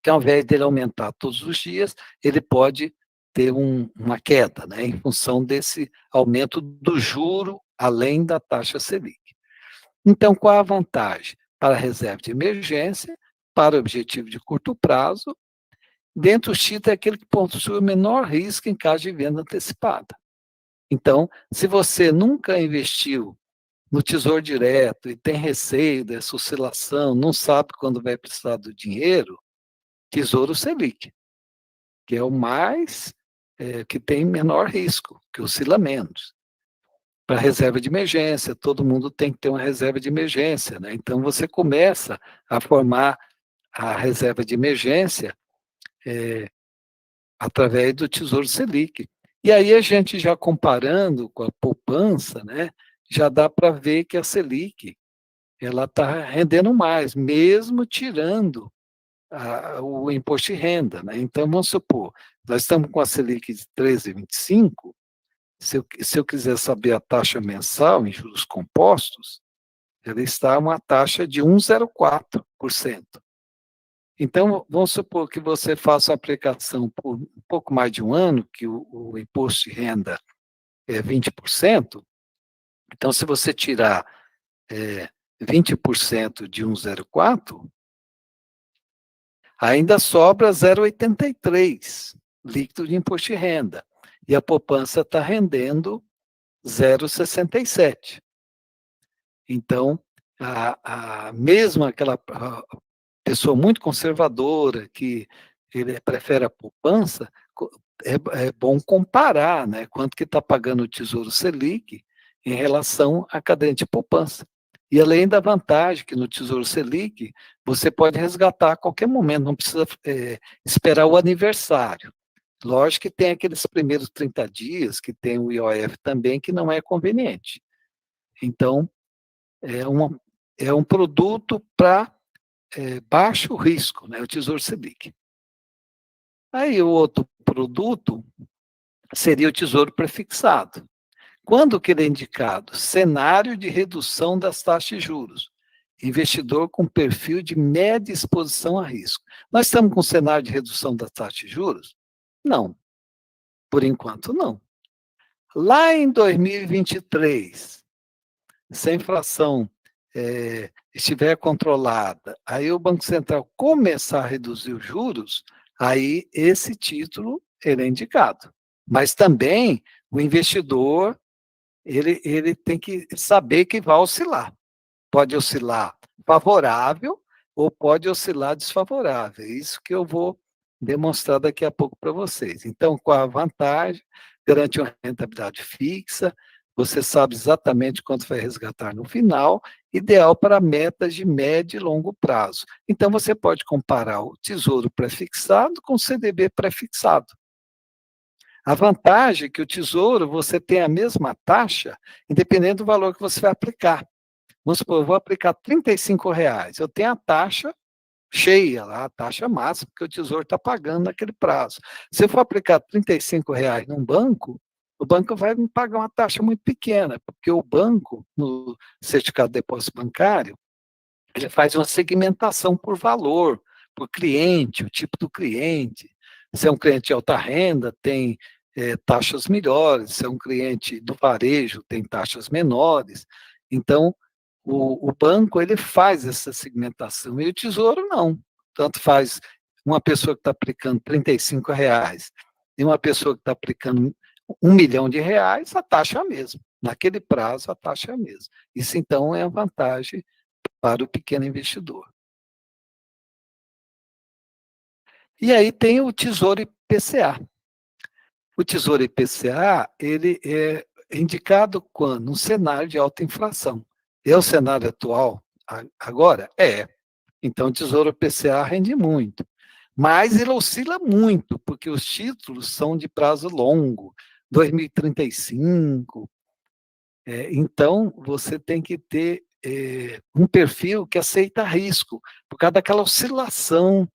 que ao invés dele aumentar todos os dias, ele pode ter uma queda, né, em função desse aumento do juro além da taxa Selic. Então, qual a vantagem? Para a reserva de emergência, para o objetivo de curto prazo, dentro do título é aquele que possui o menor risco em caso de venda antecipada. Então, se você nunca investiu no Tesouro Direto e tem receio dessa oscilação, não sabe quando vai precisar do dinheiro, Tesouro Selic, que é o mais, que tem menor risco, que oscila menos. Para reserva de emergência, todo mundo tem que ter uma reserva de emergência, né? Então você começa a formar a reserva de emergência através do Tesouro Selic. E aí a gente já comparando com a poupança, né, já dá para ver que a Selic ela está rendendo mais, mesmo tirando o imposto de renda, né? Então, vamos supor, nós estamos com a Selic de 13,25, se eu quiser saber a taxa mensal em juros compostos, ela está uma taxa de 1,04%. Então, vamos supor que você faça a aplicação por um pouco mais de um ano, que o imposto de renda é 20%, então, se você tirar 20% de 1,04, ainda sobra 0,83 líquido de imposto de renda. E a poupança está rendendo 0,67. Então, mesmo aquela pessoa muito conservadora, que ele prefere a poupança, é bom comparar, né, quanto que está pagando o Tesouro Selic em relação à caderneta de poupança. E além da vantagem que no Tesouro Selic, você pode resgatar a qualquer momento, não precisa esperar o aniversário. Lógico que tem aqueles primeiros 30 dias, que tem o IOF também, que não é conveniente. Então, é um produto para baixo risco, né, o Tesouro Selic. Aí o outro produto seria o Tesouro Prefixado. Quando que ele é indicado? Cenário de redução das taxas de juros. Investidor com perfil de média exposição a risco. Nós estamos com cenário de redução das taxas de juros? Não, por enquanto não. Lá em 2023, se a inflação estiver controlada, aí o Banco Central começar a reduzir os juros, aí esse título ele é indicado. Mas também o investidor ele tem que saber que vai oscilar. Pode oscilar favorável ou pode oscilar desfavorável. É isso que eu vou demonstrar daqui a pouco para vocês. Então, qual a vantagem? Garante uma rentabilidade fixa, você sabe exatamente quanto vai resgatar no final, ideal para metas de médio e longo prazo. Então, você pode comparar o Tesouro prefixado com o CDB prefixado. A vantagem é que o Tesouro, você tem a mesma taxa, independente do valor que você vai aplicar. Vamos supor, eu vou aplicar R$ 35, eu tenho a taxa cheia lá, a taxa máxima que o Tesouro está pagando naquele prazo. Se eu for aplicar R$ 35 num banco, o banco vai me pagar uma taxa muito pequena, porque o banco, no certificado de depósito bancário, ele faz uma segmentação por valor, por cliente, o tipo do cliente. Se é um cliente de alta renda, tem taxas melhores, se é um cliente do varejo, tem taxas menores. Então, o banco ele faz essa segmentação, e o Tesouro não. Tanto faz uma pessoa que está aplicando R$ 35 e uma pessoa que está aplicando R$ 1 milhão, a taxa é a mesma. Naquele prazo, a taxa é a mesma. Isso, então, é a vantagem para o pequeno investidor. E aí tem o Tesouro IPCA. O Tesouro IPCA, ele é indicado quando? Num cenário de alta inflação. É o cenário atual agora? É. Então, o Tesouro IPCA rende muito. Mas ele oscila muito, porque os títulos são de prazo longo, 2035. Então, você tem que ter um perfil que aceita risco, por causa daquela oscilação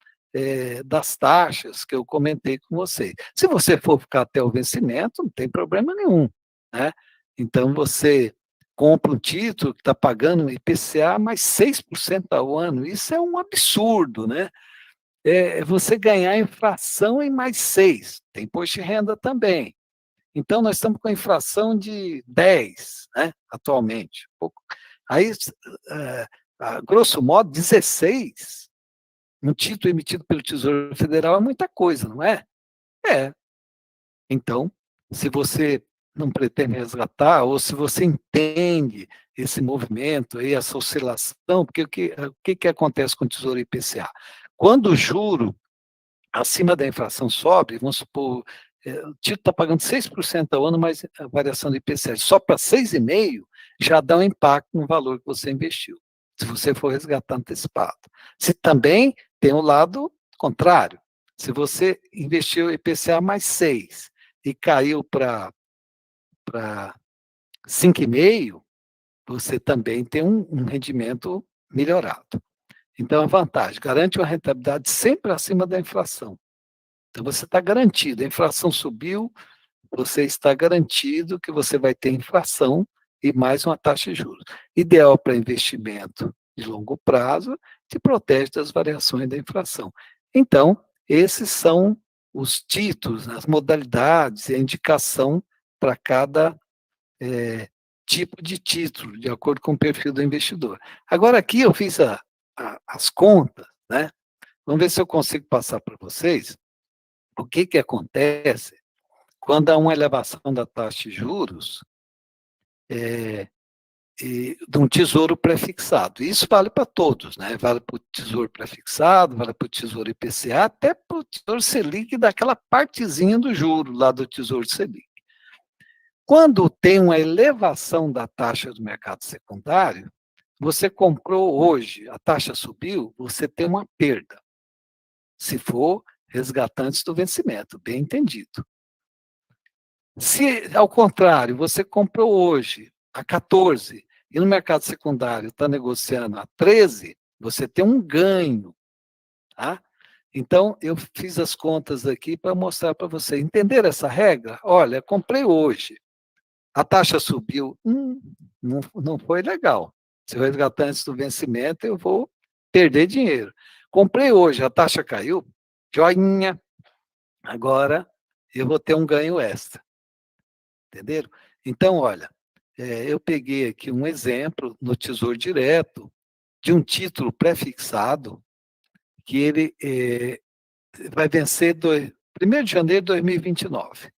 das taxas que eu comentei com você. Se você for ficar até o vencimento, não tem problema nenhum, né? Então, você compra um título que está pagando IPCA mais 6% ao ano, isso é um absurdo, né? Você ganhar inflação em mais 6%, tem imposto de renda também. Então, nós estamos com a inflação de 10, né, atualmente. Aí, grosso modo, 16, um título emitido pelo Tesouro Federal é muita coisa, não é? É. Então, se você não pretende resgatar, ou se você entende esse movimento, aí, essa oscilação, porque o que acontece com o Tesouro IPCA? Quando o juro acima da inflação sobe, vamos supor, o título está pagando 6% ao ano, mas a variação do IPCA só para 6,5%, já dá um impacto no valor que você investiu, se você for resgatar antecipado. Se também tem o lado contrário, se você investiu IPCA mais 6 e caiu para 5,5%, você também tem um rendimento melhorado. Então, a vantagem, garante uma rentabilidade sempre acima da inflação. Então, você está garantido. A inflação subiu, você está garantido que você vai ter inflação e mais uma taxa de juros. Ideal para investimento de longo prazo, te protege das variações da inflação. Então, esses são os títulos, as modalidades e a indicação para cada tipo de título, de acordo com o perfil do investidor. Agora, aqui eu fiz as contas, né? Vamos ver se eu consigo passar para vocês o que acontece quando há uma elevação da taxa de juros de um tesouro prefixado. Isso vale para todos, né? Vale para o tesouro prefixado, vale para o tesouro IPCA, até para o tesouro Selic, daquela partezinha do juro lá do tesouro Selic. Quando tem uma elevação da taxa do mercado secundário, você comprou hoje, a taxa subiu, você tem uma perda, se for resgatantes do vencimento, bem entendido. Se, ao contrário, você comprou hoje a 14 e no mercado secundário está negociando a 13, você tem um ganho. Tá? Então, eu fiz as contas aqui para mostrar para você. Entender essa regra? Olha, comprei hoje, a taxa subiu, não foi legal. Se eu resgatar antes do vencimento, eu vou perder dinheiro. Comprei hoje, a taxa caiu, joinha, agora eu vou ter um ganho extra, entenderam? Então, olha, eu peguei aqui um exemplo no Tesouro Direto de um título pré-fixado que ele vai vencer 1º de janeiro de 2029.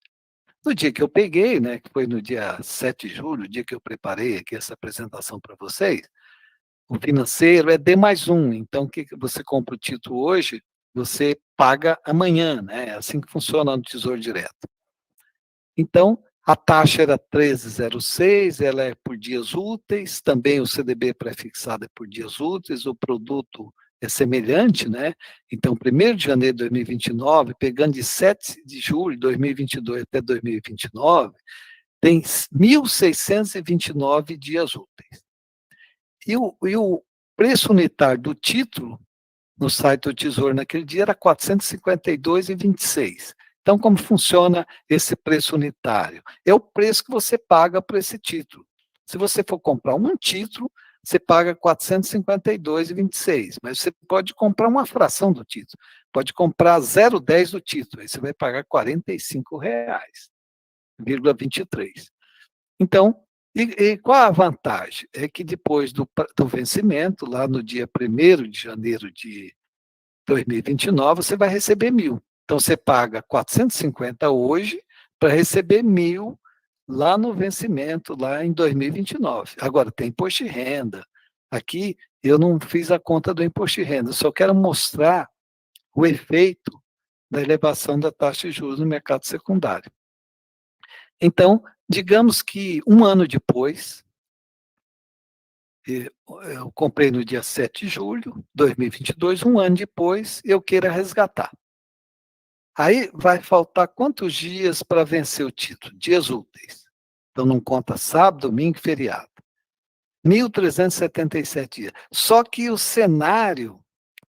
No dia que eu peguei, né, que foi no dia 7 de julho, o dia que eu preparei aqui essa apresentação para vocês, o financeiro é D mais um. Então, o que você compra o título hoje, você paga amanhã, né? É assim que funciona no Tesouro Direto. Então, a taxa era 13,06, ela é por dias úteis, também o CDB pré-fixado é por dias úteis, o produto é semelhante, né? Então, 1º de janeiro de 2029, pegando de 7 de julho de 2022 até 2029, tem 1.629 dias úteis. E o preço unitário do título no site do Tesouro naquele dia era R$ 452,26. Então, como funciona esse preço unitário? É o preço que você paga por esse título. Se você for comprar um título, você paga R$ 452,26, mas você pode comprar uma fração do título, pode comprar 0,10 do título, aí você vai pagar R$ 45,23. Então, e qual a vantagem? É que depois do vencimento, lá no dia 1º de janeiro de 2029, você vai receber 1.000. Então, você paga 450 hoje para receber 1.000 lá no vencimento, lá em 2029. Agora, tem imposto de renda. Aqui, eu não fiz a conta do imposto de renda, só quero mostrar o efeito da elevação da taxa de juros no mercado secundário. Então, digamos que um ano depois, eu comprei no dia 7 de julho de 2022, um ano depois, eu queira resgatar. Aí vai faltar quantos dias para vencer o título? Dias úteis. Então não conta sábado, domingo e feriado. 1.377 dias. Só que o cenário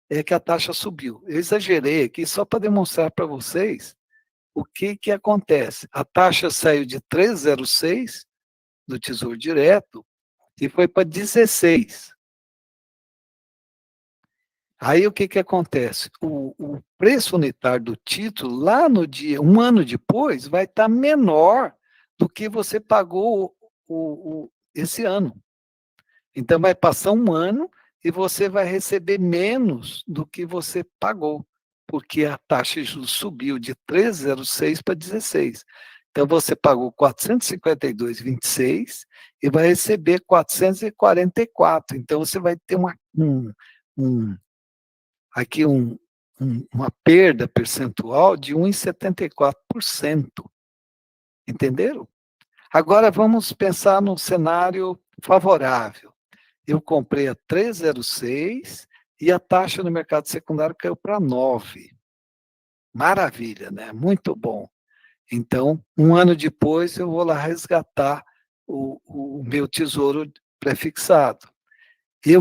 é que a taxa subiu. Eu exagerei aqui só para demonstrar para vocês o que acontece. A taxa saiu de 3,06 do Tesouro Direto e foi para 16. Aí o que acontece? O preço unitário do título, lá no dia, um ano depois, vai estar menor do que você pagou esse ano. Então, vai passar um ano e você vai receber menos do que você pagou, porque a taxa de juros subiu de 13,06 para 16. Então, você pagou 452,26 e vai receber 444. Então, você vai ter aqui uma perda percentual de 1,74%. Entenderam? Agora vamos pensar num cenário favorável. Eu comprei a 3,06 e a taxa no mercado secundário caiu para 9. Maravilha, né? Muito bom. Então, um ano depois, eu vou lá resgatar o meu tesouro prefixado.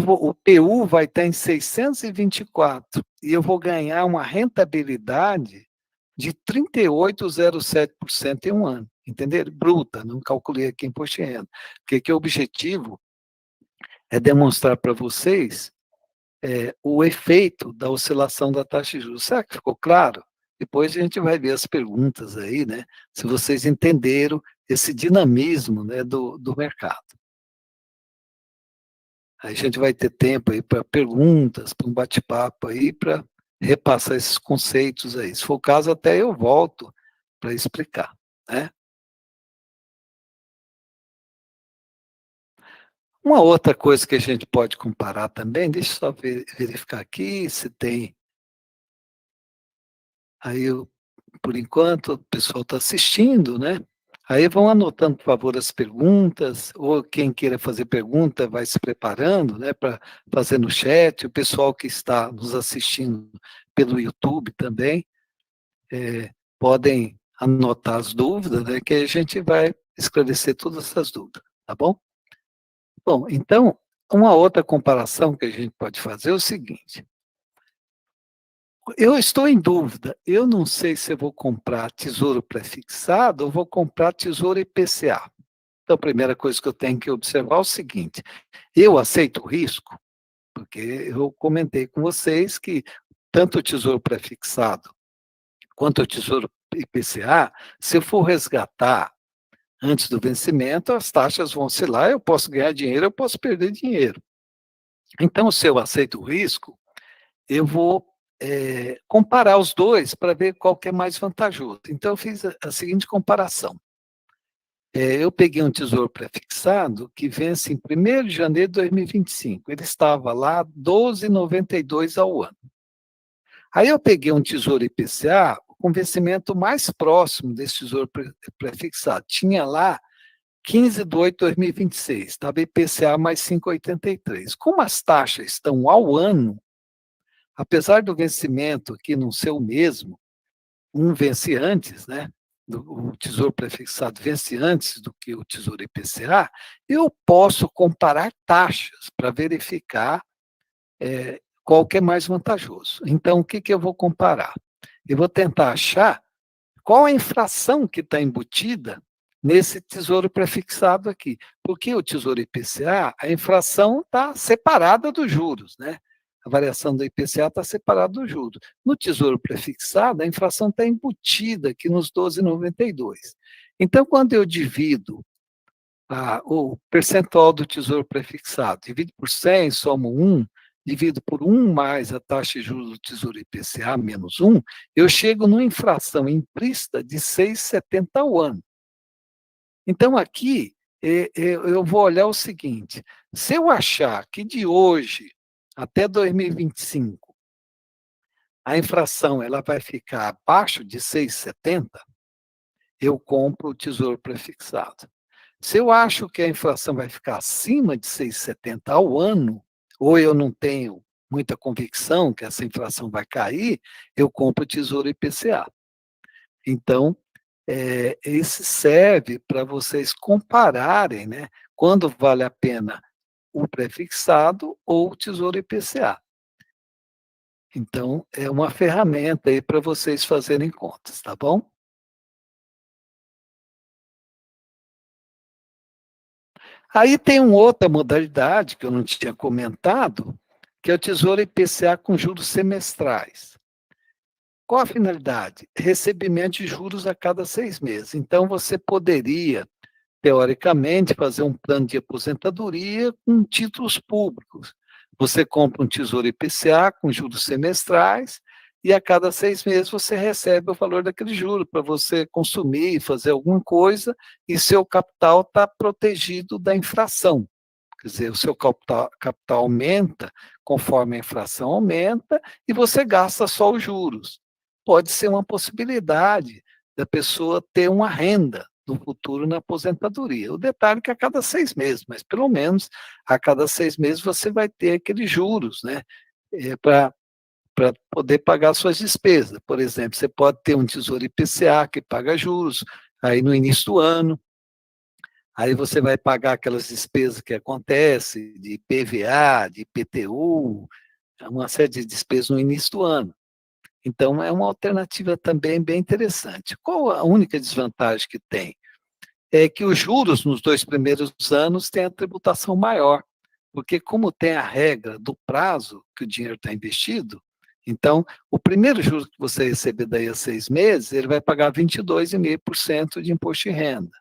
O PU vai estar em 624 e eu vou ganhar uma rentabilidade de 38,07% em um ano, entenderam? Bruta, não calculei aqui imposto de renda. Porque o objetivo é demonstrar para vocês o efeito da oscilação da taxa de juros. Será que ficou claro? Depois a gente vai ver as perguntas aí, né? Se vocês entenderam esse dinamismo, né, do mercado. A gente vai ter tempo aí para perguntas, para um bate-papo aí, para repassar esses conceitos aí. Se for o caso, até eu volto para explicar, né? Uma outra coisa que a gente pode comparar também, deixa eu só verificar aqui se tem. Aí, por enquanto, o pessoal está assistindo, né? Aí vão anotando, por favor, as perguntas, ou quem queira fazer pergunta vai se preparando, né, para fazer no chat. O pessoal que está nos assistindo pelo YouTube também, podem anotar as dúvidas, né, que a gente vai esclarecer todas essas dúvidas, tá bom? Bom, então, uma outra comparação que a gente pode fazer é o seguinte: Eu estou em dúvida, eu não sei se eu vou comprar tesouro prefixado ou vou comprar tesouro IPCA. Então, a primeira coisa que eu tenho que observar é o seguinte: eu aceito o risco? Porque eu comentei com vocês que tanto o tesouro prefixado quanto o tesouro IPCA, se eu for resgatar antes do vencimento, as taxas vão oscilar, eu posso ganhar dinheiro, eu posso perder dinheiro. Então, se eu aceito o risco, eu vou comparar os dois para ver qual que é mais vantajoso. Então, eu fiz a seguinte comparação. Eu peguei um tesouro prefixado que vence em 1º de janeiro de 2025. Ele estava lá 12,92 ao ano. Aí eu peguei um tesouro IPCA com vencimento mais próximo desse tesouro prefixado. Tinha lá 15 de 8 de 2026, estava IPCA mais 5,83. Como as taxas estão ao ano, apesar do vencimento aqui não ser o mesmo, um vence antes, né? O tesouro prefixado vence antes do que o tesouro IPCA, eu posso comparar taxas para verificar qual que é mais vantajoso. Então, o que, que eu vou comparar? Eu vou tentar achar qual a inflação que está embutida nesse tesouro prefixado aqui. Porque o tesouro IPCA, a inflação está separada dos juros, né? A variação do IPCA está separada dos juros. No tesouro prefixado, a inflação está embutida aqui nos 12,92. Então, quando eu divido o percentual do tesouro prefixado, divido por 100, somo 1, divido por 1 mais a taxa de juros do tesouro IPCA menos 1, eu chego numa inflação implícita de 6,70 ao ano. Então, aqui, eu vou olhar o seguinte: se eu achar que de hoje até 2025 a inflação ela vai ficar abaixo de 6,70, eu compro o tesouro prefixado. Se eu acho que a inflação vai ficar acima de 6,70 ao ano, ou eu não tenho muita convicção que essa inflação vai cair, eu compro o tesouro IPCA. Então, esse serve para vocês compararem, né, quando vale a pena o prefixado ou o tesouro IPCA. Então, é uma ferramenta aí para vocês fazerem contas, tá bom? Aí tem uma outra modalidade que eu não tinha comentado, que é o tesouro IPCA com juros semestrais. Qual a finalidade? Recebimento de juros a cada 6 meses. Então, você poderia, teoricamente, fazer um plano de aposentadoria com títulos públicos. Você compra um tesouro IPCA com juros semestrais e a cada 6 meses você recebe o valor daquele juro para você consumir, fazer alguma coisa, e seu capital está protegido da inflação. Quer dizer, o seu capital aumenta conforme a inflação aumenta e você gasta só os juros. Pode ser uma possibilidade da pessoa ter uma renda no futuro na aposentadoria. O detalhe é que a cada 6 meses, mas pelo menos a cada 6 meses você vai ter aqueles juros, né? Para poder pagar suas despesas. Por exemplo, você pode ter um tesouro IPCA que paga juros aí no início do ano, aí você vai pagar aquelas despesas que acontecem, de IPVA, de IPTU, uma série de despesas no início do ano. Então, é uma alternativa também bem interessante. Qual a única desvantagem que tem? É que os juros nos 2 primeiros anos têm a tributação maior, porque como tem a regra do prazo que o dinheiro está investido, então, o primeiro juro que você receber daí a 6 meses, ele vai pagar 22,5% de imposto de renda.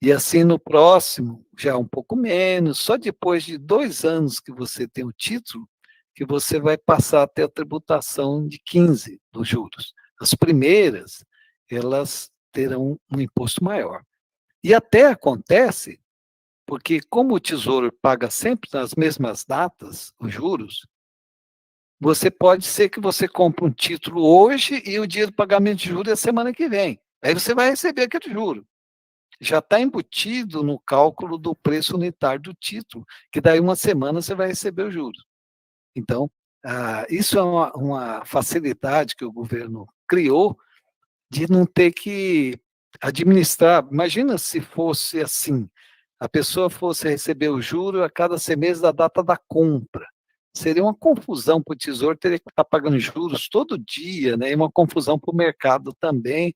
E assim no próximo, já um pouco menos, só depois de 2 anos que você tem o título, que você vai passar a ter a tributação de 15 dos juros. As primeiras, elas terão um imposto maior. E até acontece, porque como o Tesouro paga sempre nas mesmas datas os juros, você pode ser que você compre um título hoje e o dia do pagamento de juros é semana que vem. Aí você vai receber aquele juro. Já está embutido no cálculo do preço unitário do título, que daí uma semana você vai receber os juros. Então, isso é uma facilidade que o governo criou de não ter que administrar. Imagina se fosse assim, a pessoa fosse receber o juro a cada 6 meses da data da compra. seria uma confusão para o Tesouro, teria que estar pagando juros todo dia, né, e uma confusão para o mercado também,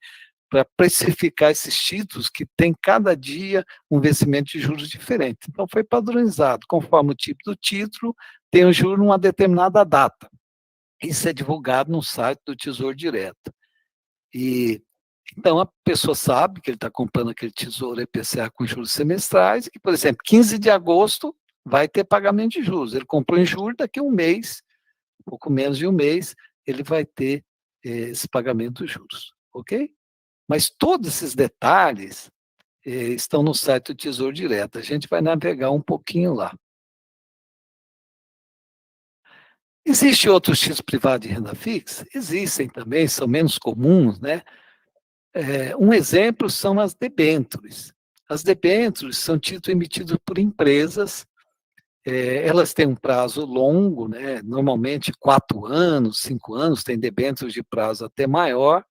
para precificar esses títulos que tem cada dia um vencimento de juros diferente. Então foi padronizado, conforme o tipo do título, tem o juro numa determinada data. Isso é divulgado no site do Tesouro Direto. E então a pessoa sabe que ele está comprando aquele Tesouro IPCA com juros semestrais, e, por exemplo, 15 de agosto vai ter pagamento de juros. Ele comprou em julho, daqui a um mês, pouco menos de um mês, ele vai ter esse pagamento de juros, ok? Mas todos esses detalhes estão no site do Tesouro Direto. A gente vai navegar um pouquinho lá. Existem outros títulos privados de renda fixa? Existem também, são menos comuns, né? Um exemplo são as debêntures. As debêntures são títulos emitidos por empresas, elas têm um prazo longo, né? Normalmente 4 anos, 5 anos, tem debêntures de prazo até maior.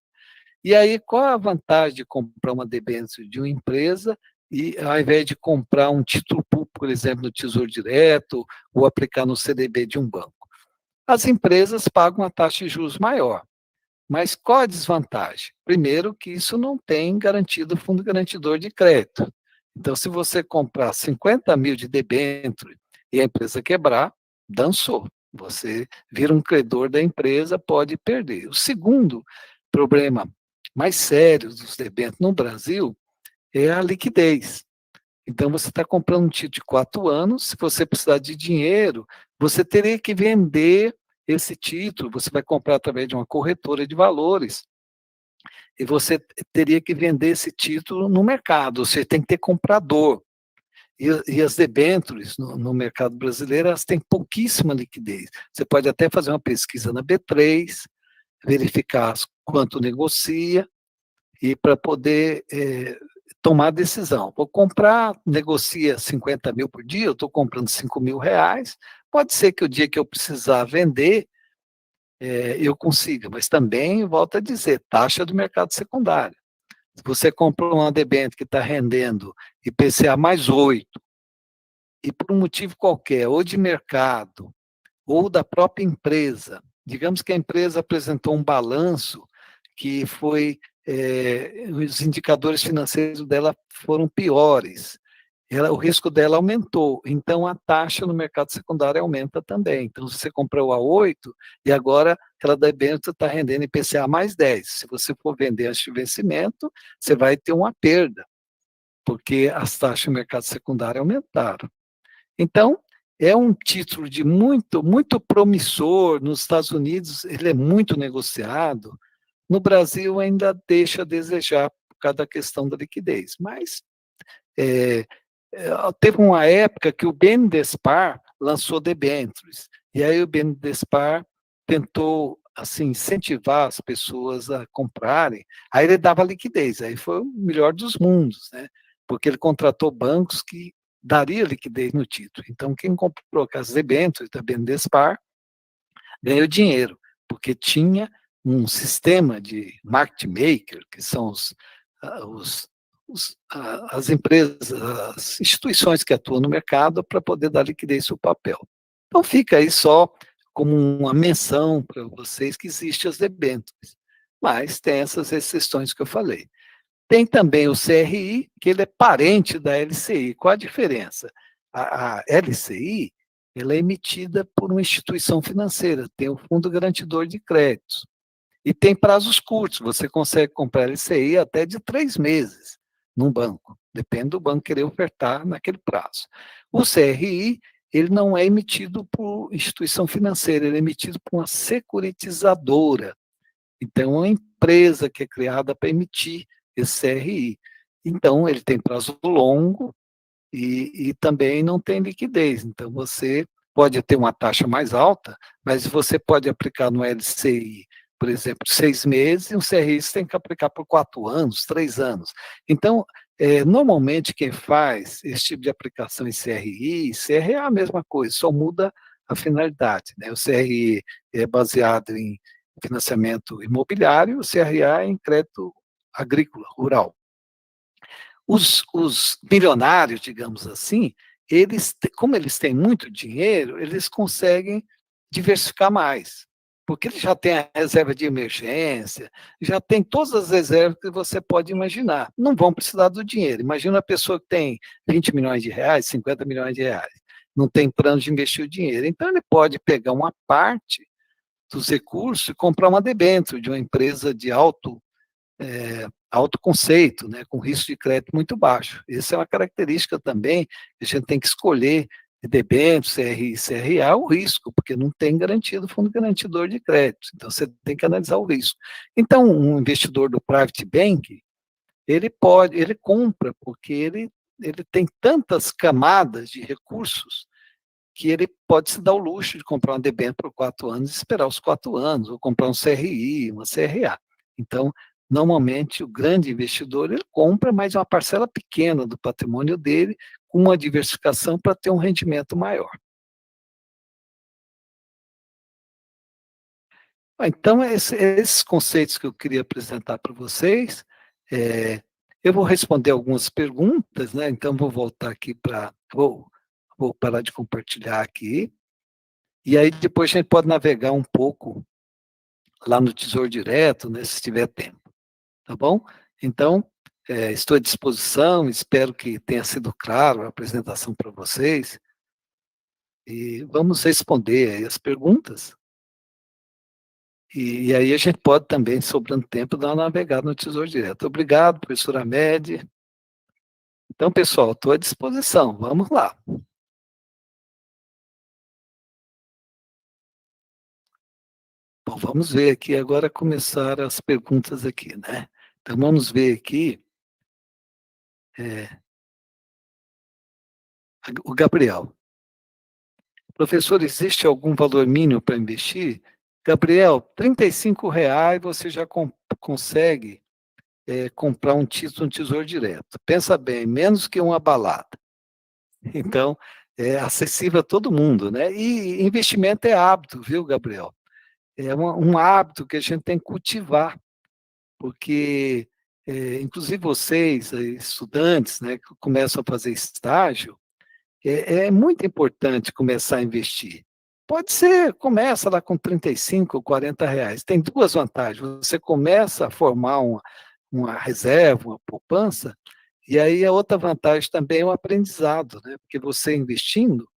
E aí, qual a vantagem de comprar uma debênture de uma empresa e, ao invés de comprar um título público, por exemplo, no Tesouro Direto, ou aplicar no CDB de um banco? As empresas pagam uma taxa de juros maior. Mas qual a desvantagem? Primeiro, que isso não tem garantido fundo garantidor de crédito. Então, se você comprar 50 mil de debênture e a empresa quebrar, dançou. Você vira um credor da empresa, pode perder. O segundo problema mais sério dos debêntures no Brasil é a liquidez. Então, você está comprando um título de 4 anos, se você precisar de dinheiro, você teria que vender esse título, você vai comprar através de uma corretora de valores, e você teria que vender esse título no mercado, você tem que ter comprador. E as debêntures no mercado brasileiro, elas têm pouquíssima liquidez. Você pode até fazer uma pesquisa na B3, verificar quanto negocia, e para poder tomar decisão. Vou comprar, negocia 50 mil por dia, eu estou comprando 5 mil reais, pode ser que o dia que eu precisar vender, eu consiga, mas também, volto a dizer, taxa do mercado secundário. Se você comprou uma debênture que está rendendo IPCA mais 8, e por um motivo qualquer, ou de mercado, ou da própria empresa, digamos que a empresa apresentou um balanço que foi, os indicadores financeiros dela foram piores, o risco dela aumentou, então a taxa no mercado secundário aumenta também. Então, se você comprou a 8 e agora aquela debênture está rendendo IPCA mais 10. Se você for vender antes de vencimento, você vai ter uma perda, porque as taxas no mercado secundário aumentaram. Então, é um título de muito, muito promissor. Nos Estados Unidos, ele é muito negociado. No Brasil, ainda deixa a desejar por causa da questão da liquidez. Mas teve uma época que o BNDESPar lançou debêntures. E aí o BNDESPar tentou assim, incentivar as pessoas a comprarem. Aí ele dava liquidez. Aí foi o melhor dos mundos, né? Porque ele contratou bancos que daria liquidez no título. Então, quem comprou as debêntures da BNDESPar ganhou dinheiro, porque tinha um sistema de market maker, que são as empresas, as instituições que atuam no mercado para poder dar liquidez ao papel. Então, fica aí só como uma menção para vocês que existem as debêntures, mas tem essas exceções que eu falei. Tem também o CRI, que ele é parente da LCI. Qual a diferença? A LCI, ela é emitida por uma instituição financeira, tem o Fundo Garantidor de Créditos, e tem prazos curtos, você consegue comprar LCI até de 3 meses num banco, depende do banco querer ofertar naquele prazo. O CRI, ele não é emitido por instituição financeira, ele é emitido por uma securitizadora, então é uma empresa que é criada para emitir esse CRI. Então, ele tem prazo longo e também não tem liquidez. Então, você pode ter uma taxa mais alta, mas você pode aplicar no LCI, por exemplo, 6 meses, e um CRI você tem que aplicar por 4 anos, 3 anos. Então, normalmente quem faz esse tipo de aplicação em CRI é a mesma coisa, só muda a finalidade, né? O CRI é baseado em financiamento imobiliário, o CRA é em crédito agrícola, rural. Os bilionários, digamos assim, como eles têm muito dinheiro, eles conseguem diversificar mais, porque ele já tem a reserva de emergência, já tem todas as reservas que você pode imaginar. Não vão precisar do dinheiro. Imagina uma pessoa que tem 20 milhões de reais, 50 milhões de reais, não tem plano de investir o dinheiro. Então, ele pode pegar uma parte dos recursos e comprar uma debênture de uma empresa de alto conceito, né, com risco de crédito muito baixo. Essa é uma característica também que a gente tem que escolher debêntures, CRI, CRA, o risco, porque não tem garantia do fundo garantidor de crédito. Então, você tem que analisar o risco. Então, um investidor do private bank, ele compra, porque ele tem tantas camadas de recursos que ele pode se dar o luxo de comprar uma debênture por 4 anos e esperar os 4 anos, ou comprar um CRI, uma CRA. Então, normalmente, o grande investidor, ele compra mais uma parcela pequena do patrimônio dele, com uma diversificação para ter um rendimento maior. Então, esses conceitos que eu queria apresentar para vocês, eu vou responder algumas perguntas, né? Então, vou voltar aqui vou parar de compartilhar aqui, e aí depois a gente pode navegar um pouco lá no Tesouro Direto, né, se tiver tempo, tá bom? Então, estou à disposição, espero que tenha sido claro a apresentação para vocês, e vamos responder aí as perguntas, e aí a gente pode também, sobrando tempo, dar uma navegada no Tesouro Direto. Obrigado, professora Medi. Então, pessoal, estou à disposição, vamos lá. Bom, vamos ver aqui, agora começar as perguntas aqui, né? Então, vamos ver aqui, o Gabriel. Professor, existe algum valor mínimo para investir? Gabriel, R$ 35 você já consegue comprar um título no Tesouro Direto. Pensa bem, menos que uma balada. Então, é acessível a todo mundo, né? E investimento é hábito, viu, Gabriel? É um hábito que a gente tem que cultivar, porque, inclusive vocês, estudantes, né, que começam a fazer estágio, é muito importante começar a investir. Pode ser, começa lá com 35, R$ 40. Tem duas vantagens. Você começa a formar uma reserva, uma poupança, e aí a outra vantagem também é o aprendizado, né? Porque você investindo,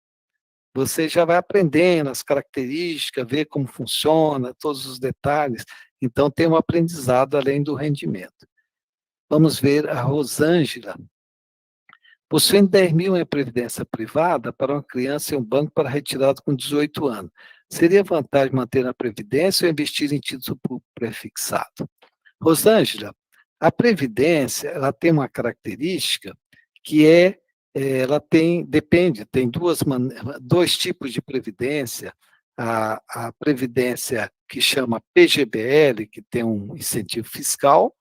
você já vai aprendendo as características, ver como funciona, todos os detalhes. Então, tem um aprendizado além do rendimento. Vamos ver a Rosângela. Possuindo 10 mil em previdência privada para uma criança em um banco para retirada com 18 anos, seria vantagem manter na previdência ou investir em título prefixado? Rosângela, a previdência ela tem uma característica que tem dois tipos de previdência. A previdência que chama PGBL, que tem um incentivo fiscal,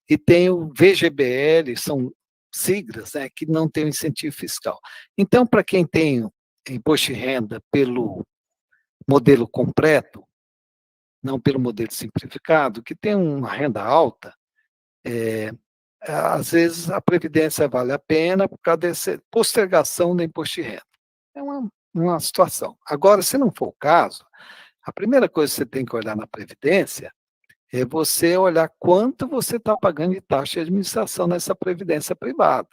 e tem o VGBL, são siglas, né, que não tem um incentivo fiscal. Então, para quem tem imposto de renda pelo modelo completo, não pelo modelo simplificado, que tem uma renda alta, às vezes a previdência vale a pena por causa dessa postergação do imposto de renda. É uma situação. Agora, se não for o caso, a primeira coisa que você tem que olhar na previdência é você olhar quanto você está pagando de taxa de administração nessa previdência privada.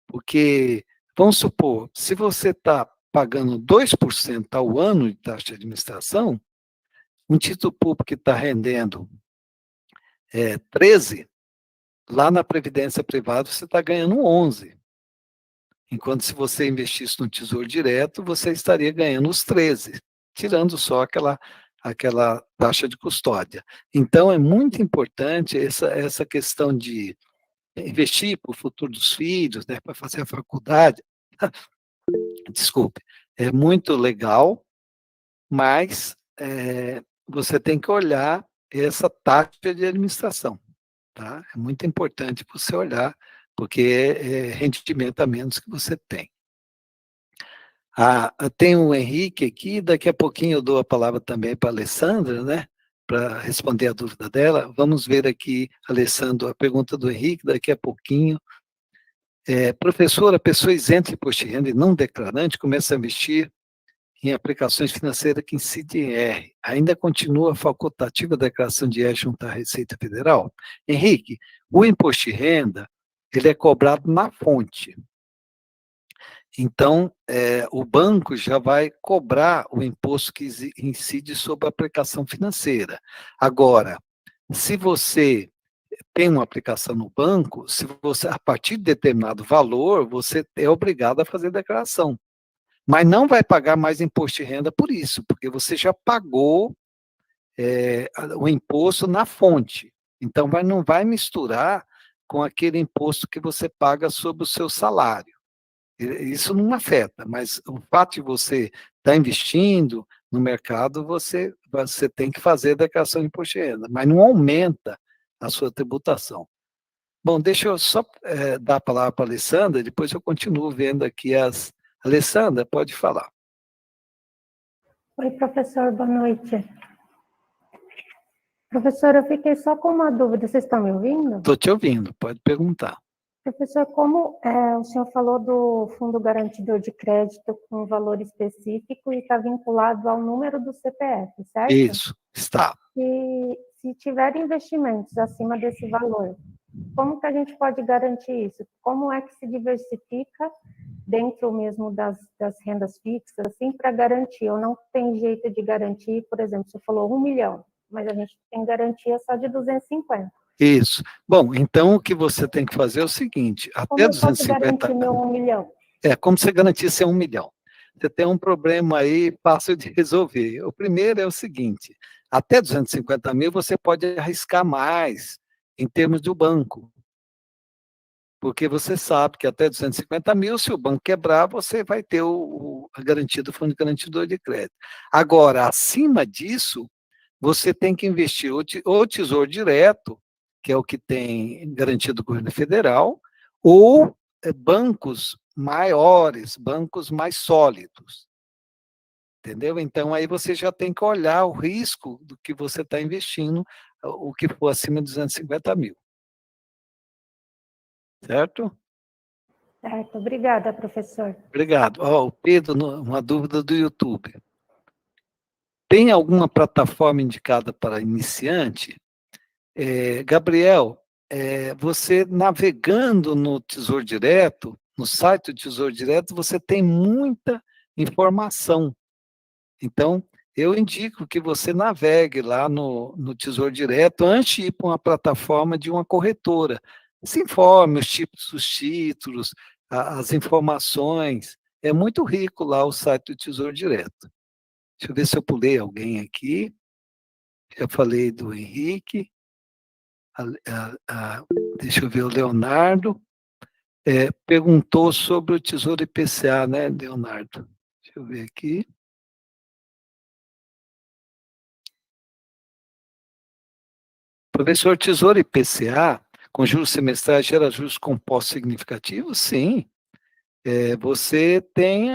Porque, vamos supor, se você está pagando 2% ao ano de taxa de administração, um título público que está rendendo 13%, lá na previdência privada você está ganhando 11%. Enquanto se você investisse no Tesouro Direto, você estaria ganhando os 13%, tirando só aquela taxa de custódia. Então, é muito importante essa questão de investir para o futuro dos filhos, né, para fazer a faculdade. Desculpe, é muito legal, mas você tem que olhar essa taxa de administração, tá? É muito importante você olhar, porque é rendimento a menos que você tem. Tem o Henrique aqui, daqui a pouquinho eu dou a palavra também para a Alessandra, né? Para responder a dúvida dela. Vamos ver aqui, Alessandro, a pergunta do Henrique, daqui a pouquinho. Professora, pessoa isenta de imposto de renda e não declarante começa a investir em aplicações financeiras que incidem em R. Ainda continua facultativa a declaração de R junto à Receita Federal? Henrique, o imposto de renda, ele é cobrado na fonte. Então, o banco já vai cobrar o imposto que incide sobre a aplicação financeira. Agora, se você tem uma aplicação no banco, se você, a partir de determinado valor, você é obrigado a fazer declaração. Mas não vai pagar mais imposto de renda por isso, porque você já pagou o imposto na fonte. Então, não vai misturar com aquele imposto que você paga sobre o seu salário. Isso não afeta, mas o fato de você estar investindo no mercado, você tem que fazer a declaração de imposto de renda, mas não aumenta a sua tributação. Bom, deixa eu só dar a palavra para a Alessandra, depois eu continuo vendo aqui as... Alessandra, pode falar.
Oi, professor, boa noite. Professor, eu fiquei só com uma dúvida, vocês estão me ouvindo?
Estou te ouvindo, pode perguntar.
Professor, como o senhor falou do Fundo Garantidor de Crédito com valor específico e está vinculado ao número do CPF, certo?
Isso, está.
E se tiver investimentos acima desse valor, como que a gente pode garantir isso? Como é que se diversifica dentro mesmo das rendas fixas, assim, para garantir? Ou não tem jeito de garantir, por exemplo, você falou 1 milhão, mas a gente tem garantia só de 250.
Isso. Bom, então o que você tem que fazer é o seguinte,
Como
até
eu posso
250...
garantir meu 1 milhão?
Como você garantir ser 1 milhão? Você tem um problema aí fácil de resolver. O primeiro é o seguinte, até 250 mil você pode arriscar mais em termos do banco, porque você sabe que até 250 mil, se o banco quebrar, você vai ter a garantia do Fundo Garantidor de Crédito. Agora, acima disso, você tem que investir ou Tesouro Direto, que é o que tem garantia do governo federal, ou bancos maiores, bancos mais sólidos. Entendeu? Então, aí você já tem que olhar o risco do que você está investindo, o que for acima de 250 mil. Certo?
Certo, obrigada, professor.
Obrigado. O Pedro, uma dúvida do YouTube. Tem alguma plataforma indicada para iniciante? Gabriel, você navegando no Tesouro Direto, no site do Tesouro Direto, você tem muita informação. Então, eu indico que você navegue lá no Tesouro Direto antes de ir para uma plataforma de uma corretora. Se informe os títulos, as informações. É muito rico lá o site do Tesouro Direto. Deixa eu ver se eu pulei alguém aqui. Já falei do Henrique. Deixa eu ver, o Leonardo perguntou sobre o Tesouro IPCA, né, Leonardo? Deixa eu ver aqui. Professor, Tesouro IPCA, com juros semestrais, gera juros compostos significativos? Sim. Você tem,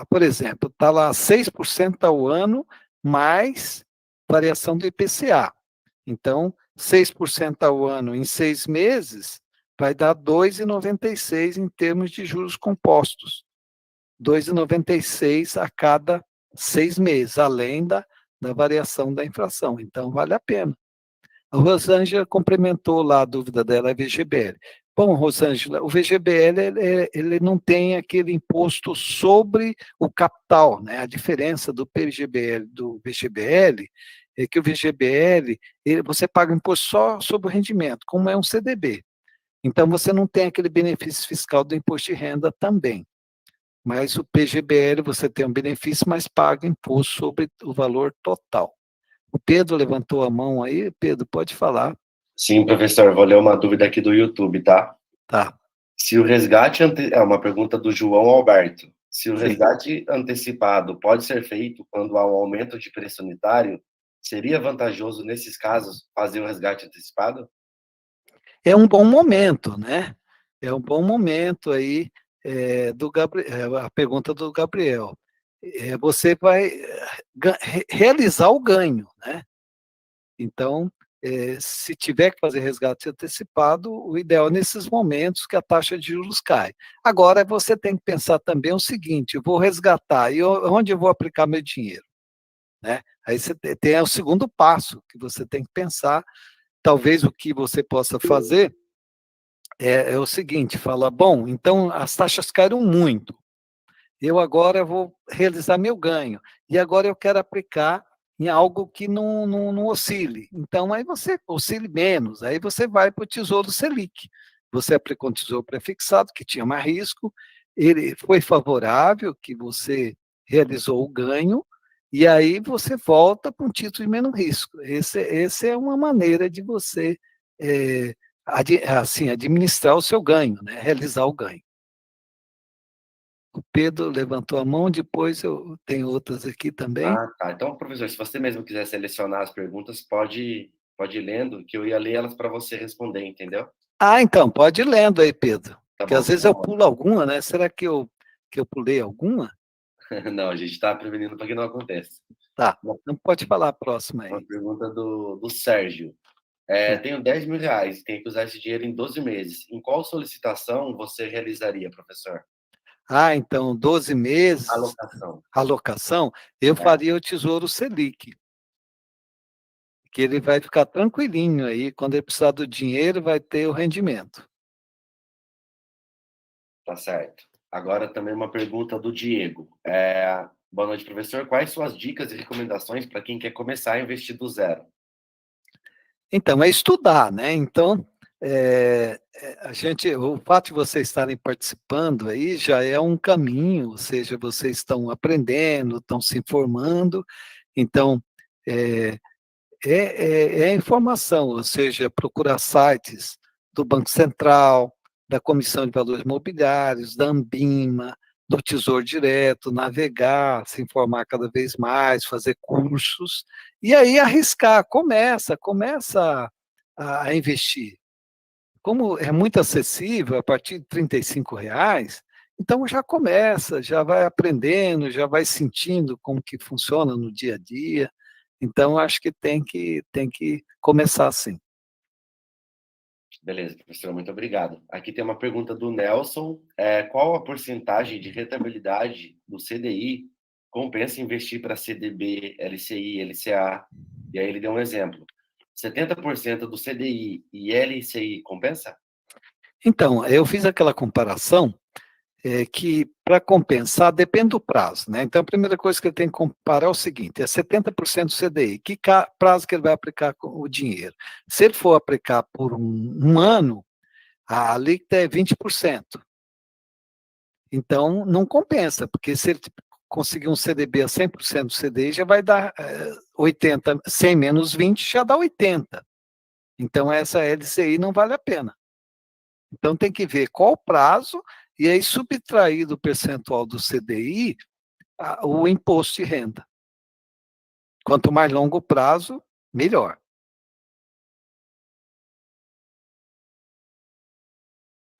por exemplo, está lá 6% ao ano, mais variação do IPCA. Então, 6% ao ano em 6 meses vai dar 2,96 em termos de juros compostos. 2,96 a cada 6 meses, além da variação da inflação. Então, vale a pena. A Rosângela complementou lá a dúvida dela, é VGBL. Bom, Rosângela, o VGBL ele não tem aquele imposto sobre o capital, né? A diferença do PGBL do VGBL é que o VGBL você paga imposto só sobre o rendimento, como é um CDB. Então, você não tem aquele benefício fiscal do imposto de renda também. Mas o PGBL você tem um benefício, mas paga imposto sobre o valor total. O Pedro levantou a mão aí. Pedro, pode falar.
Sim, professor, vou ler uma dúvida aqui do YouTube, tá?
Tá.
Se o resgate... É uma pergunta do João Alberto. Se o resgate antecipado pode ser feito quando há um aumento de preço unitário, seria vantajoso, nesses casos, fazer o resgate antecipado?
É um bom momento, né? É um bom momento aí a pergunta do Gabriel. Você vai realizar o ganho, né? Então, se tiver que fazer resgate antecipado, o ideal é nesses momentos que a taxa de juros cai. Agora, você tem que pensar também o seguinte: eu vou resgatar, e onde eu vou aplicar meu dinheiro? Né? Aí você tem o segundo passo que você tem que pensar. Talvez o que você possa fazer é o seguinte: fala, bom, então as taxas caíram muito, eu agora vou realizar meu ganho, e agora eu quero aplicar em algo que não oscile. Então, aí você oscile menos, aí você vai para o Tesouro Selic. Você aplicou um tesouro prefixado, que tinha mais risco, ele foi favorável, que você realizou o ganho, e aí você volta para um título de menos risco. Esse é uma maneira de você assim, administrar o seu ganho, né? Realizar o ganho. O Pedro levantou a mão, depois eu tenho outras aqui também.
Ah, tá. Então, professor, se você mesmo quiser selecionar as perguntas, pode ir lendo, que eu ia ler elas para você responder, entendeu?
Ah, então, pode ir lendo aí, Pedro.
Tá
Porque
bom,
às vezes eu pulo alguma, né? Será que eu pulei alguma?
Não, a gente está prevenindo para que não aconteça.
Tá,
Bom,
então pode falar a próxima
uma
aí.
pergunta do Sérgio. Tenho 10 mil reais, tenho que usar esse dinheiro em 12 meses. Em qual solicitação você realizaria, professor?
Ah, então, 12 meses,
Alocação.
alocação, eu
É,
faria o Tesouro Selic, que ele vai ficar tranquilinho aí, quando ele precisar do dinheiro, vai ter o rendimento.
tá certo. Agora também uma pergunta do Diego. Boa noite, professor. Quais suas dicas e recomendações para quem quer começar a investir do zero?
Então, é estudar, né? Então, o fato de vocês estarem participando aí já é um caminho, ou seja, vocês estão aprendendo, estão se informando, então, é, é informação, ou seja, procurar sites do Banco Central, da Comissão de Valores Imobiliários, da Ambima, do Tesouro Direto, navegar, se informar cada vez mais, fazer cursos, e aí arriscar, começa a investir. Como é muito acessível, a partir de R$ 35, então já começa, já vai aprendendo, já vai sentindo como que funciona no dia a dia. Então, acho que tem que começar assim.
Beleza, professor, muito obrigado. Aqui tem uma pergunta do Nelson. Qual a porcentagem de rentabilidade do CDI compensa investir para CDB, LCI, LCA? E aí ele deu um exemplo. 70% do CDI e LCI compensa?
Então, eu fiz aquela comparação que, para compensar, depende do prazo, né? Então, a primeira coisa que ele tem que comparar é o seguinte: é 70% do CDI. Que prazo que ele vai aplicar o dinheiro? Se ele for aplicar por um ano, a alíquota é 20%. Então, não compensa, porque se ele conseguir um CDB a 100% do CDI, já vai dar 80, 100 menos 20, já dá 80. Então, essa LCI não vale a pena. Então, tem que ver qual o prazo, e aí subtrair do percentual do CDI o imposto de renda. Quanto mais longo o prazo, melhor.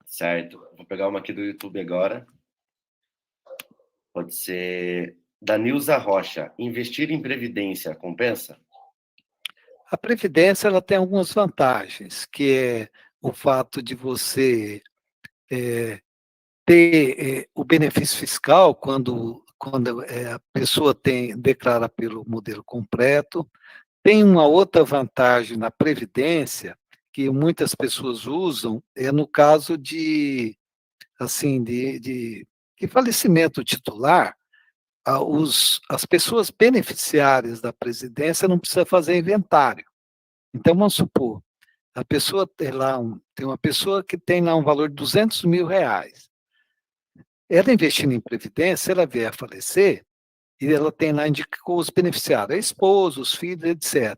Certo. Vou pegar uma aqui do YouTube agora. Pode ser da Nilza Rocha. Investir em previdência compensa?
A Previdência ela tem algumas vantagens, que é o fato de você ter o benefício fiscal quando a pessoa declara pelo modelo completo. Tem uma outra vantagem na Previdência, que muitas pessoas usam, é no caso de, assim, de falecimento titular, as pessoas beneficiárias da Previdência não precisam fazer inventário. Então, vamos supor, a pessoa tem uma pessoa que tem lá um valor de R$ 200.000. Ela investindo em Previdência, ela vier a falecer, e ela tem lá, indicou os beneficiários, a esposa, os filhos, etc.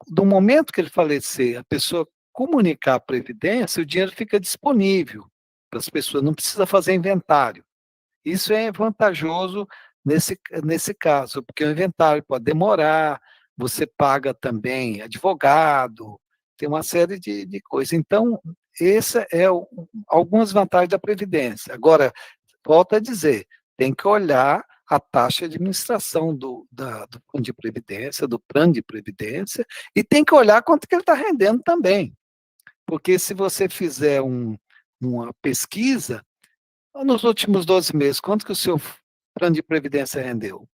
Do momento que ele falecer, a pessoa comunicar a Previdência, o dinheiro fica disponível para as pessoas, não precisa fazer inventário. Isso é vantajoso nesse caso, porque o inventário pode demorar, você paga também advogado, tem uma série de coisas. Então, essa é algumas vantagens da Previdência. Agora, volto a dizer, tem que olhar a taxa de administração do fundo de previdência, do plano de previdência, e tem que olhar quanto que ele está rendendo também. Porque se você fizer uma pesquisa, nos últimos 12 meses, quanto que o seu plano de previdência rendeu?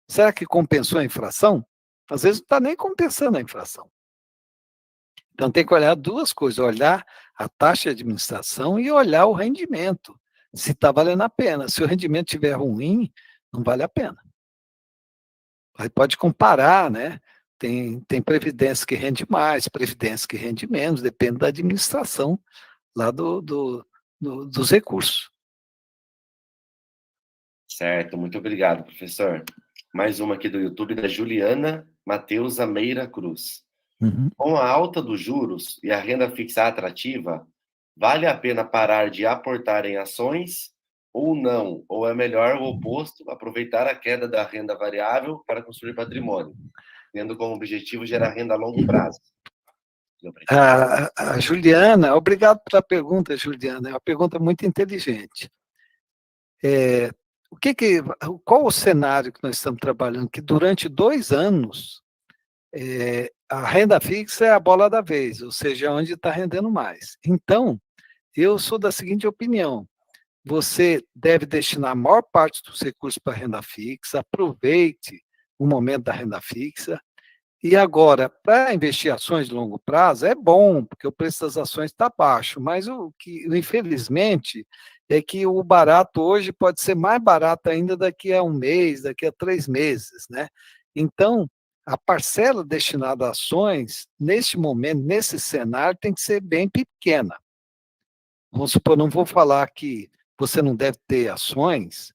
Será que compensou a inflação? Às vezes não está nem compensando a inflação. Então tem que olhar duas coisas, olhar a taxa de administração e olhar o rendimento, se está valendo a pena. Se o rendimento estiver ruim, não vale a pena. Aí pode comparar, né? Tem previdência que rende mais, previdência que rende menos, depende da administração lá dos recursos.
Certo, muito obrigado, professor. Mais uma aqui do YouTube, da Juliana Matheus Ameira Cruz.
Uhum.
Com a alta dos juros e a renda fixa atrativa, vale a pena parar de aportar em ações ou não? Ou é melhor o oposto, aproveitar a queda da renda variável para construir patrimônio, tendo como objetivo gerar renda a longo prazo?
A Juliana, obrigado pela pergunta, Juliana, é uma pergunta muito inteligente. Qual o cenário que nós estamos trabalhando? Que durante 2 anos, a renda fixa é a bola da vez, ou seja, onde está rendendo mais. Então, eu sou da seguinte opinião: você deve destinar a maior parte dos recursos para a renda fixa, aproveite o momento da renda fixa. E agora, para investir em ações de longo prazo, é bom, porque o preço das ações está baixo, mas infelizmente, é que o barato hoje pode ser mais barato ainda daqui a 1 mês, daqui a 3 meses, né? Então, a parcela destinada a ações, neste momento, nesse cenário, tem que ser bem pequena. Vamos supor, não vou falar que você não deve ter ações,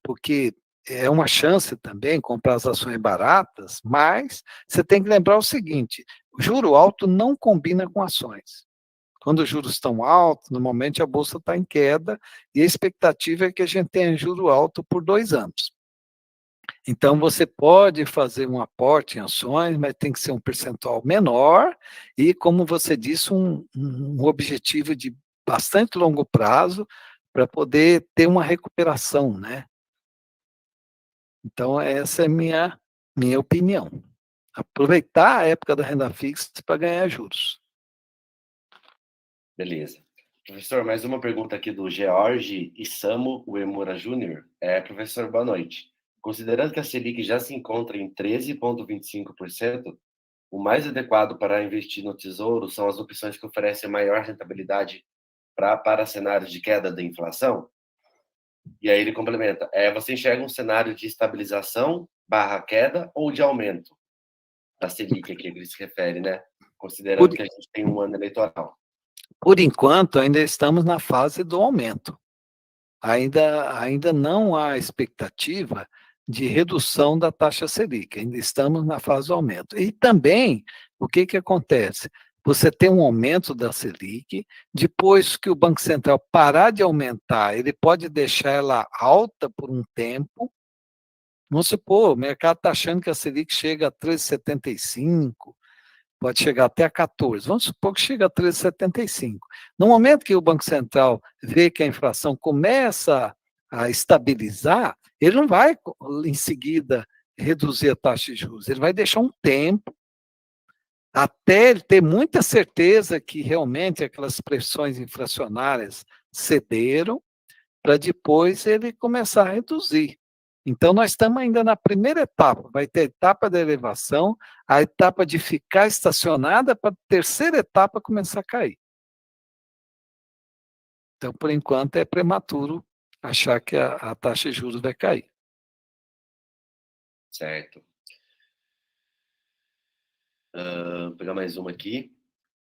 porque é uma chance também comprar as ações baratas, mas você tem que lembrar o seguinte: o juro alto não combina com ações. Quando os juros estão altos, normalmente a bolsa está em queda, e a expectativa é que a gente tenha juro alto por 2 anos. Então, você pode fazer um aporte em ações, mas tem que ser um percentual menor, e, como você disse, um objetivo de bastante longo prazo, para poder ter uma recuperação, né? Então, essa é a minha opinião. Aproveitar a época da renda fixa para ganhar juros.
Beleza. Professor, mais uma pergunta aqui do George Isamu Uemura Júnior. Professor, boa noite. Considerando que a Selic já se encontra em 13,25%, o mais adequado para investir no Tesouro são as opções que oferecem maior rentabilidade para cenários de queda da inflação? E aí ele complementa, você enxerga um cenário de estabilização / queda ou de aumento da Selic, aqui que ele se refere, né? Considerando que a gente tem um ano eleitoral.
Por enquanto, ainda estamos na fase do aumento. Ainda não há expectativa de redução da taxa Selic, ainda estamos na fase do aumento. E também, o que acontece? Você tem um aumento da Selic, depois que o Banco Central parar de aumentar, ele pode deixar ela alta por um tempo. Vamos supor, o mercado está achando que a Selic chega a 13,75, pode chegar até a 14. Vamos supor que chega a 13,75. No momento que o Banco Central vê que a inflação começa a estabilizar, ele não vai, em seguida, reduzir a taxa de juros. Ele vai deixar um tempo até ele ter muita certeza que realmente aquelas pressões inflacionárias cederam, para depois ele começar a reduzir. Então, nós estamos ainda na primeira etapa, vai ter a etapa da elevação, a etapa de ficar estacionada, para a terceira etapa começar a cair. Então, por enquanto, é prematuro achar que a taxa de juros vai cair.
Certo. Vou pegar mais uma aqui.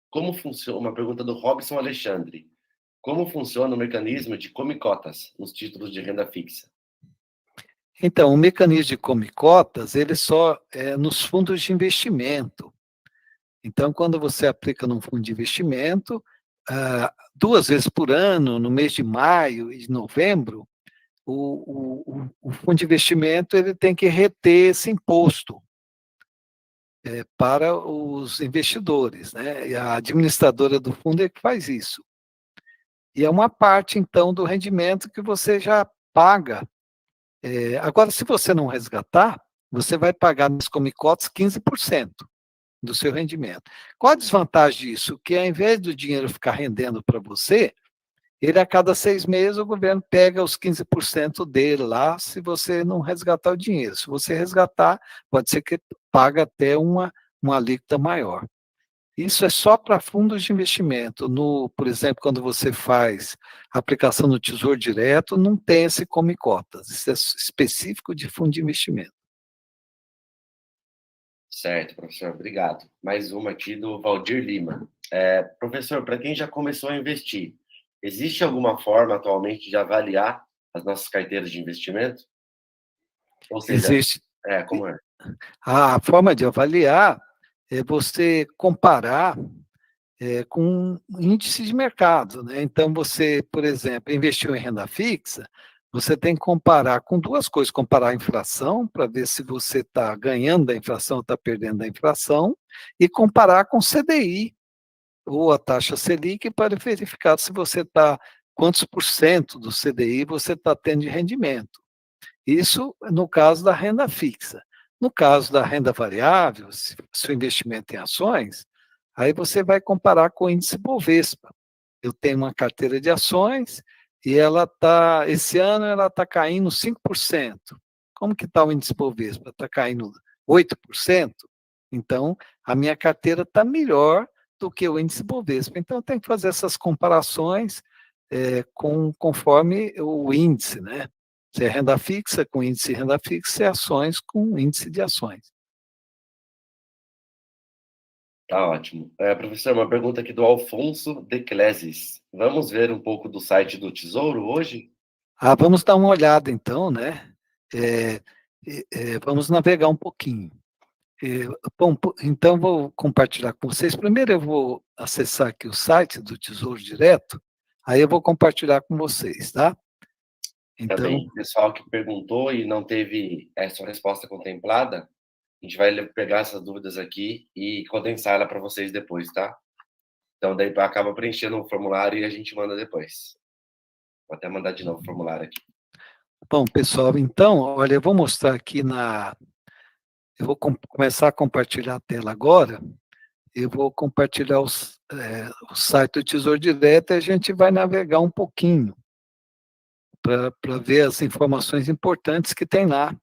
Como funciona, uma pergunta do Robson Alexandre. Como funciona o mecanismo de come-cotas nos títulos de renda fixa?
Então, o mecanismo de come-cotas, ele só é nos fundos de investimento. Então, quando você aplica num fundo de investimento, 2 vezes por ano, no mês de maio e de novembro, o fundo de investimento ele tem que reter esse imposto para os investidores, né? E a administradora do fundo é que faz isso. E é uma parte, então, do rendimento que você já paga Agora, se você não resgatar, você vai pagar nas comicotas 15% do seu rendimento. Qual a desvantagem disso? Que ao invés do dinheiro ficar rendendo para você, ele a cada 6 meses o governo pega os 15% dele lá, se você não resgatar o dinheiro. Se você resgatar, pode ser que pague até uma alíquota maior. Isso é só para fundos de investimento. Por exemplo, quando você faz aplicação no Tesouro Direto, não tem esse come cotas. Isso é específico de fundo de investimento.
Certo, professor, obrigado. Mais uma aqui do Valdir Lima. Professor, para quem já começou a investir, existe alguma forma atualmente de avaliar as nossas carteiras de investimento? Ou seja,
Existe.
como é?
A forma de avaliar é você comparar com índice de mercado, né? Então, você, por exemplo, investiu em renda fixa, você tem que comparar com duas coisas: comparar a inflação, para ver se você está ganhando da inflação ou está perdendo da inflação, e comparar com o CDI, ou a taxa Selic, para verificar se você está, quantos por cento do CDI você está tendo de rendimento. Isso no caso da renda fixa. No caso da renda variável, se o investimento em ações, aí você vai comparar com o índice Bovespa. Eu tenho uma carteira de ações e esse ano ela está caindo 5%. Como que está o índice Bovespa? Está caindo 8%? Então, a minha carteira está melhor do que o índice Bovespa. Então, eu tenho que fazer essas comparações conforme o índice, né? Se é renda fixa com índice de renda fixa, se é ações com índice de ações.
Tá ótimo. Professor, uma pergunta aqui do Alfonso de Clesis. Vamos ver um pouco do site do Tesouro hoje?
Vamos dar uma olhada então, né? Vamos navegar um pouquinho. Bom, então vou compartilhar com vocês. Primeiro eu vou acessar aqui o site do Tesouro Direto, aí eu vou compartilhar com vocês, tá? Então,
também, o pessoal que perguntou e não teve essa resposta contemplada, a gente vai pegar essas dúvidas aqui e condensar ela para vocês depois, tá? Então, daí acaba preenchendo o formulário e a gente manda depois. Vou até mandar de novo o formulário aqui.
Bom, pessoal, então, olha, eu vou mostrar aqui eu vou começar a compartilhar a tela agora. Eu vou compartilhar o site do Tesouro Direto e a gente vai navegar um pouquinho para ver as informações importantes que tem lá.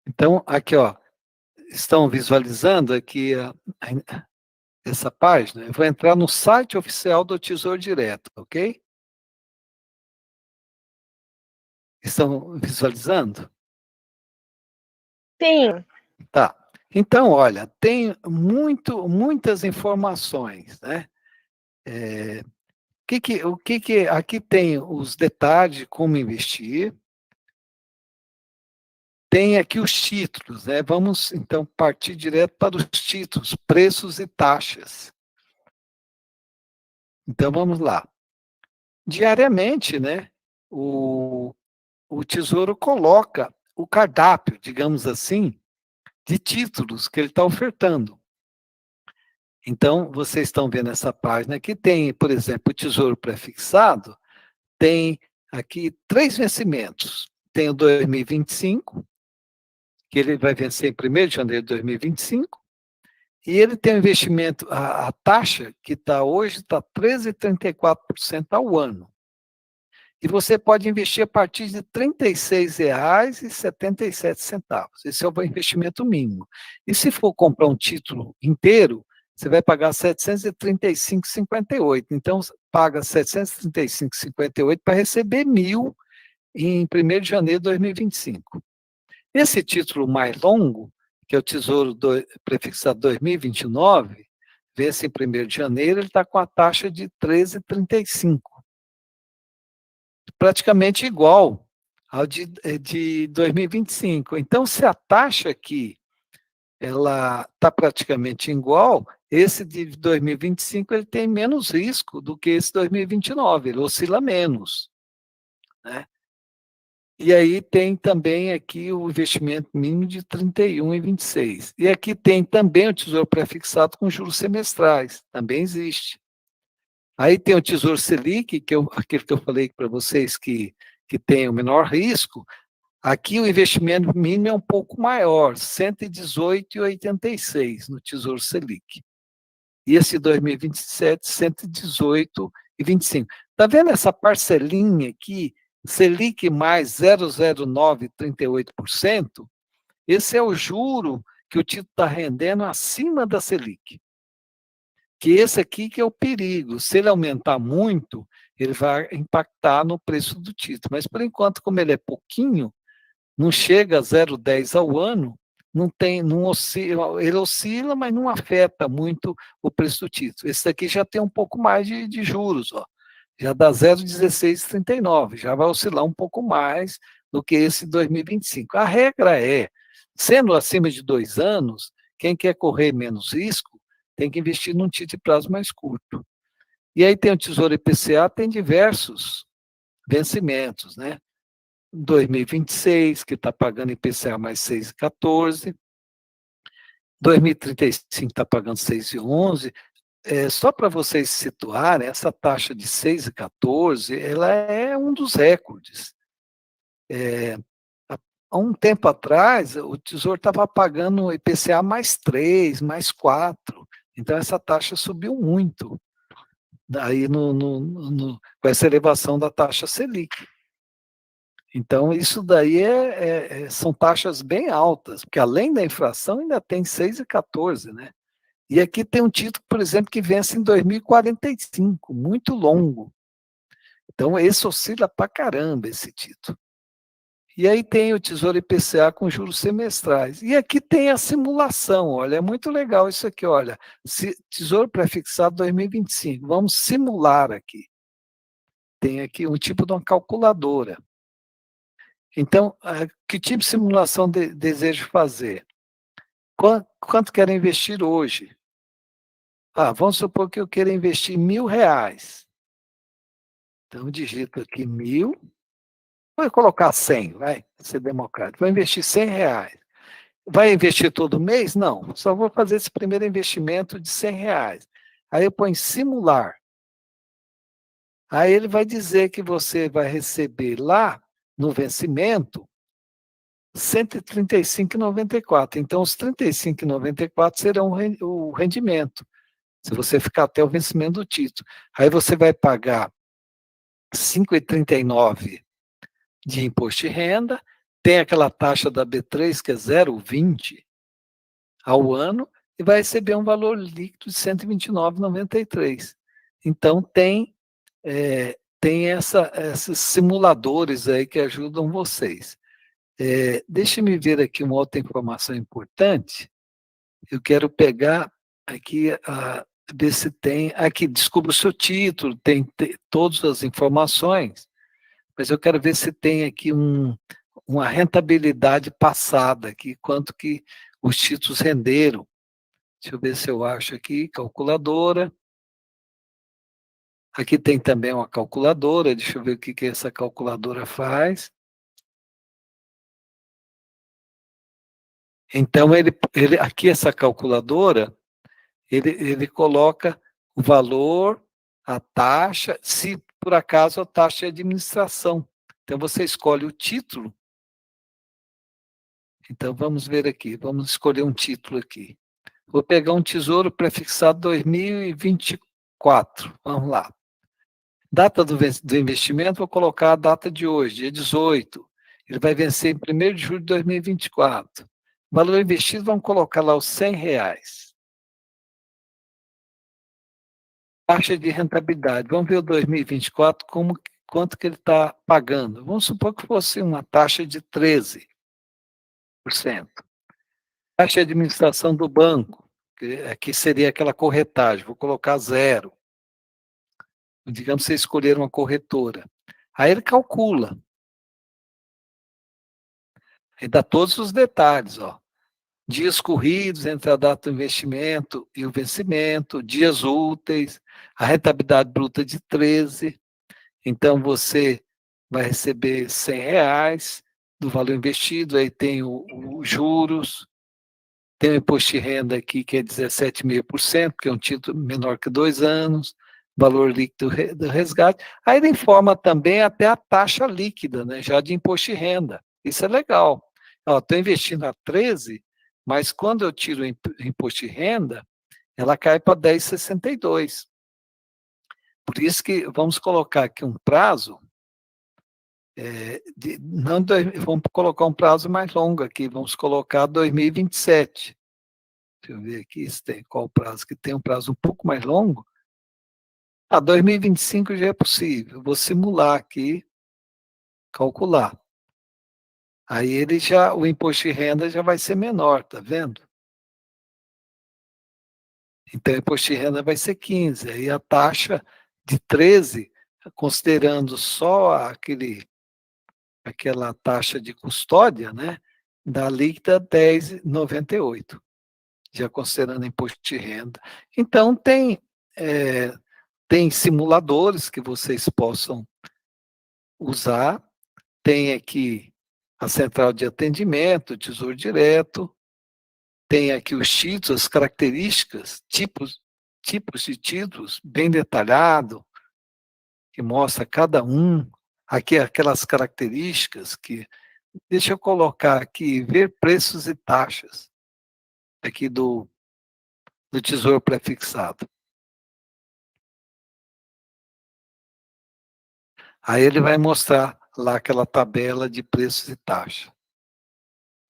Então, aqui, ó, estão visualizando aqui essa página? Eu vou entrar no site oficial do Tesouro Direto, ok? Estão visualizando?
Sim.
Tá. Então, olha, tem muitas informações, né? Aqui tem os detalhes de como investir, tem aqui os títulos, né? Vamos, então, partir direto para os títulos, preços e taxas. Então, vamos lá. Diariamente, né, o Tesouro coloca o cardápio, digamos assim, de títulos que ele está ofertando. Então, vocês estão vendo essa página aqui, tem, por exemplo, o Tesouro Prefixado, tem aqui 3 vencimentos. Tem o 2025, que ele vai vencer em 1º de janeiro de 2025, e ele tem um investimento, a taxa que está hoje está 13,34% ao ano. E você pode investir a partir de R$ 36,77. Esse é o investimento mínimo. E se for comprar um título inteiro, você vai pagar R$ 735,58. Então, paga R$ 735,58 para receber 1.000 em 1º de janeiro de 2025. Esse título mais longo, que é o Tesouro Prefixado 2029, vence em 1º de janeiro, ele está com a taxa de 13,35. Praticamente igual ao de 2025. Então, se a taxa aqui ela está praticamente igual, esse de 2025 ele tem menos risco do que esse 2029, ele oscila menos, né? E aí tem também aqui o investimento mínimo de 31,26. E aqui tem também o Tesouro Prefixado com juros semestrais, também existe. Aí tem o Tesouro Selic, aquele que eu falei para vocês que tem o menor risco. Aqui o investimento mínimo é um pouco maior, 118,86 no Tesouro Selic. E esse 2027, 118,25. Está vendo essa parcelinha aqui, Selic mais 0,0938%? Esse é o juro que o título está rendendo acima da Selic. Que esse aqui que é o perigo. Se ele aumentar muito, ele vai impactar no preço do título. Mas, por enquanto, como ele é pouquinho, não chega a 0,10 ao ano, não oscila, ele oscila, mas não afeta muito o preço do título. Esse daqui já tem um pouco mais de juros, ó. Já dá 0,1639, já vai oscilar um pouco mais do que esse 2025. A regra é, sendo acima de 2 anos, quem quer correr menos risco, tem que investir num título de prazo mais curto. E aí tem o Tesouro IPCA, tem diversos vencimentos, né? 2026, que está pagando IPCA mais 6,14, 2035 está pagando 6,11. Só para vocês situarem, essa taxa de 6,14, ela é um dos recordes. Há um tempo atrás, o Tesouro estava pagando IPCA mais 3, mais 4, então essa taxa subiu muito, daí com essa elevação da taxa Selic. Então, isso daí são taxas bem altas, porque além da inflação ainda tem 6,14, né? E aqui tem um título, por exemplo, que vence em 2045, muito longo. Então, esse oscila pra caramba, esse título. E aí tem o Tesouro IPCA com juros semestrais. E aqui tem a simulação, olha, é muito legal isso aqui, olha. Tesouro pré-fixado 2025, vamos simular aqui. Tem aqui um tipo de uma calculadora. Então, que tipo de simulação desejo fazer? Quanto quero investir hoje? Vamos supor que eu queira investir R$1.000. Então, digito aqui 1.000. Vou colocar 100, vai ser democrático. Vou investir R$100. Vai investir todo mês? Não, só vou fazer esse primeiro investimento de R$100. Aí eu ponho simular. Aí ele vai dizer que você vai receber lá, no vencimento, 135,94. Então, os 35,94 serão o rendimento, se você ficar até o vencimento do título. Aí você vai pagar 5,39 de imposto de renda, tem aquela taxa da B3, que é 0,20 ao ano, e vai receber um valor líquido de 129,93. Então, tem esses simuladores aí que ajudam vocês. Deixa-me ver aqui uma outra informação importante. Eu quero pegar aqui, ver se tem. Aqui, descubra o seu título, tem todas as informações, mas eu quero ver se tem aqui uma rentabilidade passada, aqui, quanto que os títulos renderam. Deixa eu ver se eu acho aqui, calculadora. Aqui tem também uma calculadora, deixa eu ver o que essa calculadora faz. Então, aqui essa calculadora, ele coloca o valor, a taxa, se por acaso a taxa é administração. Então, você escolhe o título. Então, vamos ver aqui, vamos escolher um título aqui. Vou pegar um Tesouro prefixado 2024, vamos lá. Data do investimento, vou colocar a data de hoje, dia 18. Ele vai vencer em 1º de julho de 2024. Valor investido, vamos colocar lá os R$100. Taxa de rentabilidade, vamos ver o 2024, quanto que ele está pagando. Vamos supor que fosse uma taxa de 13%. Taxa de administração do banco, que aqui seria aquela corretagem, vou colocar 0. Digamos que você escolher uma corretora. Aí ele calcula. Ele dá todos os detalhes, ó. Dias corridos entre a data do investimento e o vencimento, dias úteis, a rentabilidade bruta de 13. Então, você vai receber R$100 do valor investido, aí tem os juros, tem o imposto de renda aqui, que é 17,5%, que é um título menor que 2 anos, valor líquido do resgate. Aí ele informa também até a taxa líquida, né, já de imposto de renda. Isso é legal. Estou investindo a 13, mas quando eu tiro o imposto de renda, ela cai para 10,62. Por isso que vamos colocar aqui um prazo, vamos colocar um prazo mais longo aqui, vamos colocar 2027. Deixa eu ver aqui se tem qual prazo, que tem um prazo um pouco mais longo. 2025 já é possível. Vou simular aqui, calcular. Aí o imposto de renda já vai ser menor, tá vendo? Então, o imposto de renda vai ser 15. Aí a taxa de 13, considerando só aquela taxa de custódia, né, da líquida 10,98, já considerando imposto de renda. Então, tem simuladores que vocês possam usar, tem aqui a central de atendimento, o Tesouro Direto, tem aqui os títulos, as características, tipos de títulos, bem detalhado, que mostra cada um, aqui aquelas características que, deixa eu colocar aqui, ver preços e taxas, aqui do Tesouro Prefixado. Aí ele vai mostrar lá aquela tabela de preços e taxas.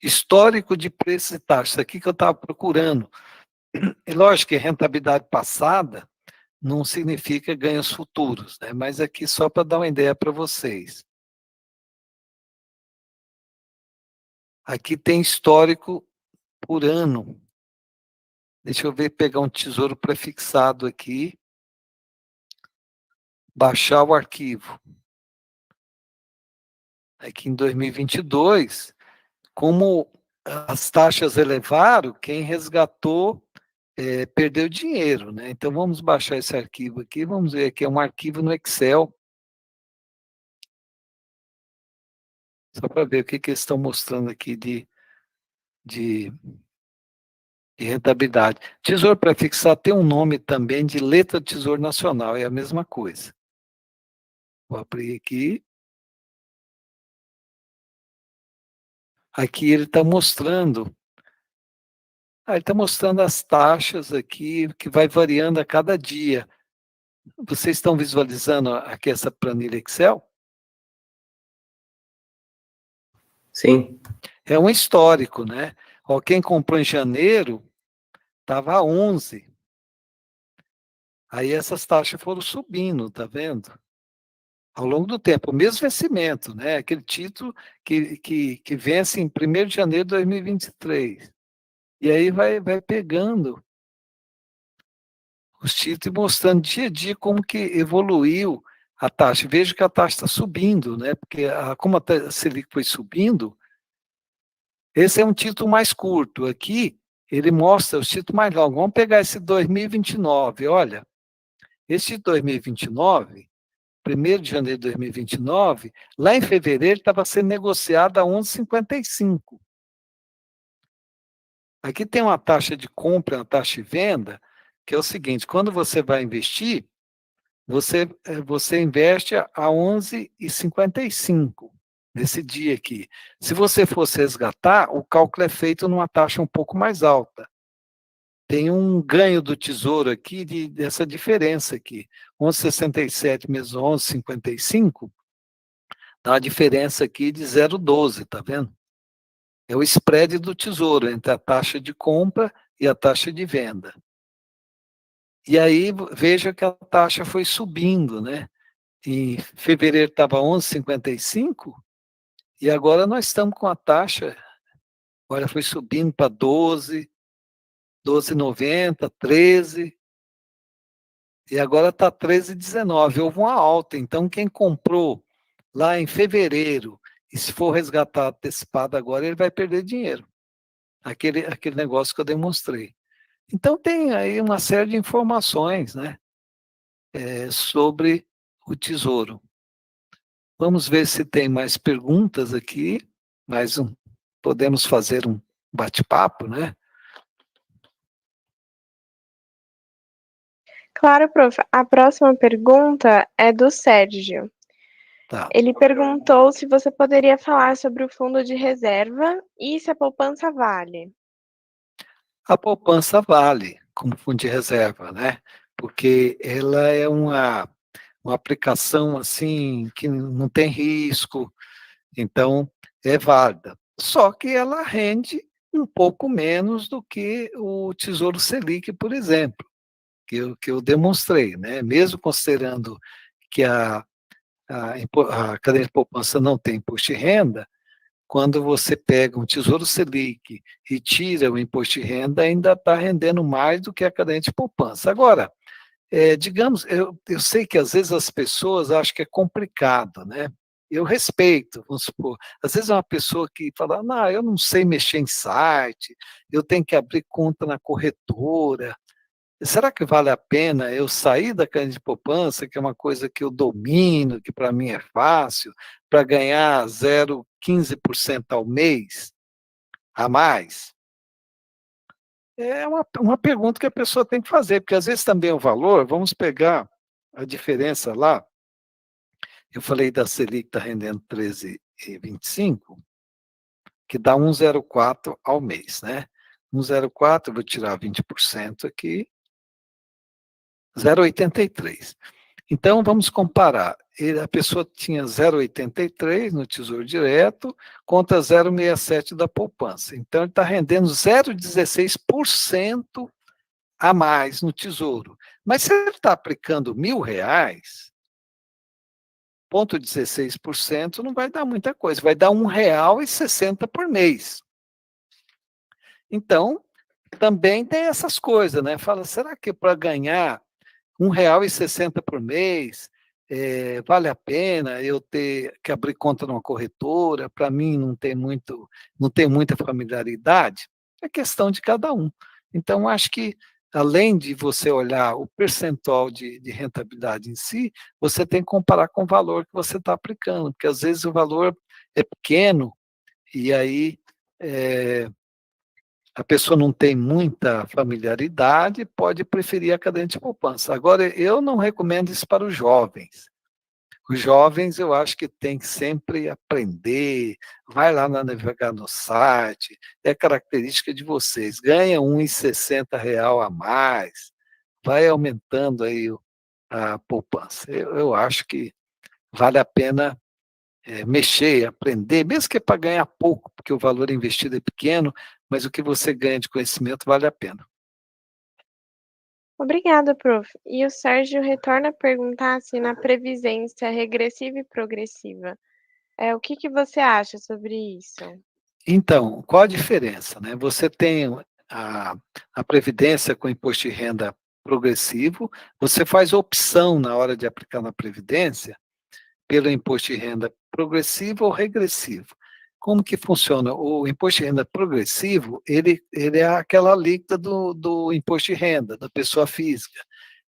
Histórico de preços e taxas, isso aqui que eu estava procurando. É lógico que rentabilidade passada não significa ganhos futuros, né? Mas aqui só para dar uma ideia para vocês. Aqui tem histórico por ano. Deixa eu ver, pegar um tesouro prefixado aqui, baixar o arquivo. Aqui em 2022, como as taxas elevaram, quem resgatou perdeu dinheiro, né? Então vamos baixar esse arquivo aqui, vamos ver aqui, é um arquivo no Excel, só para ver o que eles estão mostrando aqui de rentabilidade. Tesouro prefixado tem um nome também de letra de Tesouro Nacional, é a mesma coisa. Vou abrir aqui. Aqui ele está mostrando. Ele está mostrando as taxas aqui, que vai variando a cada dia. Vocês estão visualizando aqui essa planilha Excel?
Sim.
É um histórico, né? Quem comprou em janeiro estava a 11. Aí essas taxas foram subindo, tá vendo? Ao longo do tempo, o mesmo vencimento, né? Aquele título que vence em 1º de janeiro de 2023. E aí vai pegando os títulos e mostrando dia a dia como que evoluiu a taxa. Veja que a taxa está subindo, né? Porque como a Selic foi subindo, esse é um título mais curto. Aqui, ele mostra os títulos mais longos. Vamos pegar esse 2029, olha. Esse de 2029, 1º de janeiro de 2029, lá em fevereiro estava sendo negociado a 11,55. Aqui tem uma taxa de compra, uma taxa de venda, que é o seguinte, quando você vai investir, você investe a 11,55 nesse dia aqui. Se você fosse resgatar, o cálculo é feito numa taxa um pouco mais alta. Tem um ganho do Tesouro aqui, dessa diferença aqui. 11,67 menos 11,55, dá uma diferença aqui de 0,12, tá vendo? É o spread do Tesouro entre a taxa de compra e a taxa de venda. E aí, veja que a taxa foi subindo, né? Em fevereiro estava 11,55 e agora nós estamos com a taxa, olha, foi subindo para 12, 12,90, 13, e agora está 13,19. Houve uma alta, então quem comprou lá em fevereiro, e se for resgatar antecipado agora, ele vai perder dinheiro. Aquele negócio que eu demonstrei. Então tem aí uma série de informações, né, sobre o Tesouro. Vamos ver se tem mais perguntas aqui, podemos fazer um bate-papo, né?
Claro, prof. A próxima pergunta é do Sérgio.
Tá.
Ele perguntou se você poderia falar sobre o fundo de reserva e se a poupança vale.
A poupança vale como fundo de reserva, né? Porque ela é uma aplicação assim que não tem risco, então é válida. Só que ela rende um pouco menos do que o Tesouro Selic, por exemplo, que eu demonstrei, né? Mesmo considerando que a cadeia de poupança não tem imposto de renda, quando você pega um Tesouro Selic e tira o imposto de renda, ainda está rendendo mais do que a cadeia de poupança. Agora, digamos, eu sei que às vezes as pessoas acham que é complicado, né? Eu respeito, vamos supor. Às vezes é uma pessoa que fala, não, eu não sei mexer em site, eu tenho que abrir conta na corretora. Será que vale a pena eu sair da cadeia de poupança, que é uma coisa que eu domino, que para mim é fácil, para ganhar 0,15% ao mês a mais? É uma pergunta que a pessoa tem que fazer, porque às vezes também o valor, vamos pegar a diferença lá, eu falei da Selic está rendendo 13,25, que dá 1,04 ao mês, né? 1,04, eu vou tirar 20% aqui, 0,83. Então, vamos comparar. A pessoa tinha 0,83 no Tesouro Direto contra 0,67 da poupança. Então, ele está rendendo 0,16% a mais no Tesouro. Mas se ele está aplicando R$ 1.000, 0,16% não vai dar muita coisa, vai dar R$ 1,60 por mês. Então, também tem essas coisas, né? Fala, será que para ganhar R$ 1,60 por mês, vale a pena eu ter que abrir conta numa corretora? Para mim não tem muita familiaridade. É questão de cada um. Então, acho que além de você olhar o percentual de rentabilidade em si, você tem que comparar com o valor que você está aplicando, porque às vezes o valor é pequeno e aí a pessoa não tem muita familiaridade, pode preferir a cadeia de poupança. Agora, eu não recomendo isso para os jovens. Os jovens, eu acho que tem que sempre aprender, vai lá navegar no site, é característica de vocês, ganha R$ 1,60 a mais, vai aumentando aí a poupança. Eu acho que vale a pena mexer, aprender, mesmo que é para ganhar pouco, porque o valor investido é pequeno, mas o que você ganha de conhecimento vale a pena.
Obrigada, prof. E o Sérgio retorna a perguntar se na previdência regressiva e progressiva, o que você acha sobre isso?
Então, qual a diferença, né? Você tem a, a previdência com imposto de renda progressivo, você faz opção na hora de aplicar na previdência pelo imposto de renda progressivo ou regressivo. Como que funciona? O imposto de renda progressivo, ele é aquela alíquota do imposto de renda da pessoa física.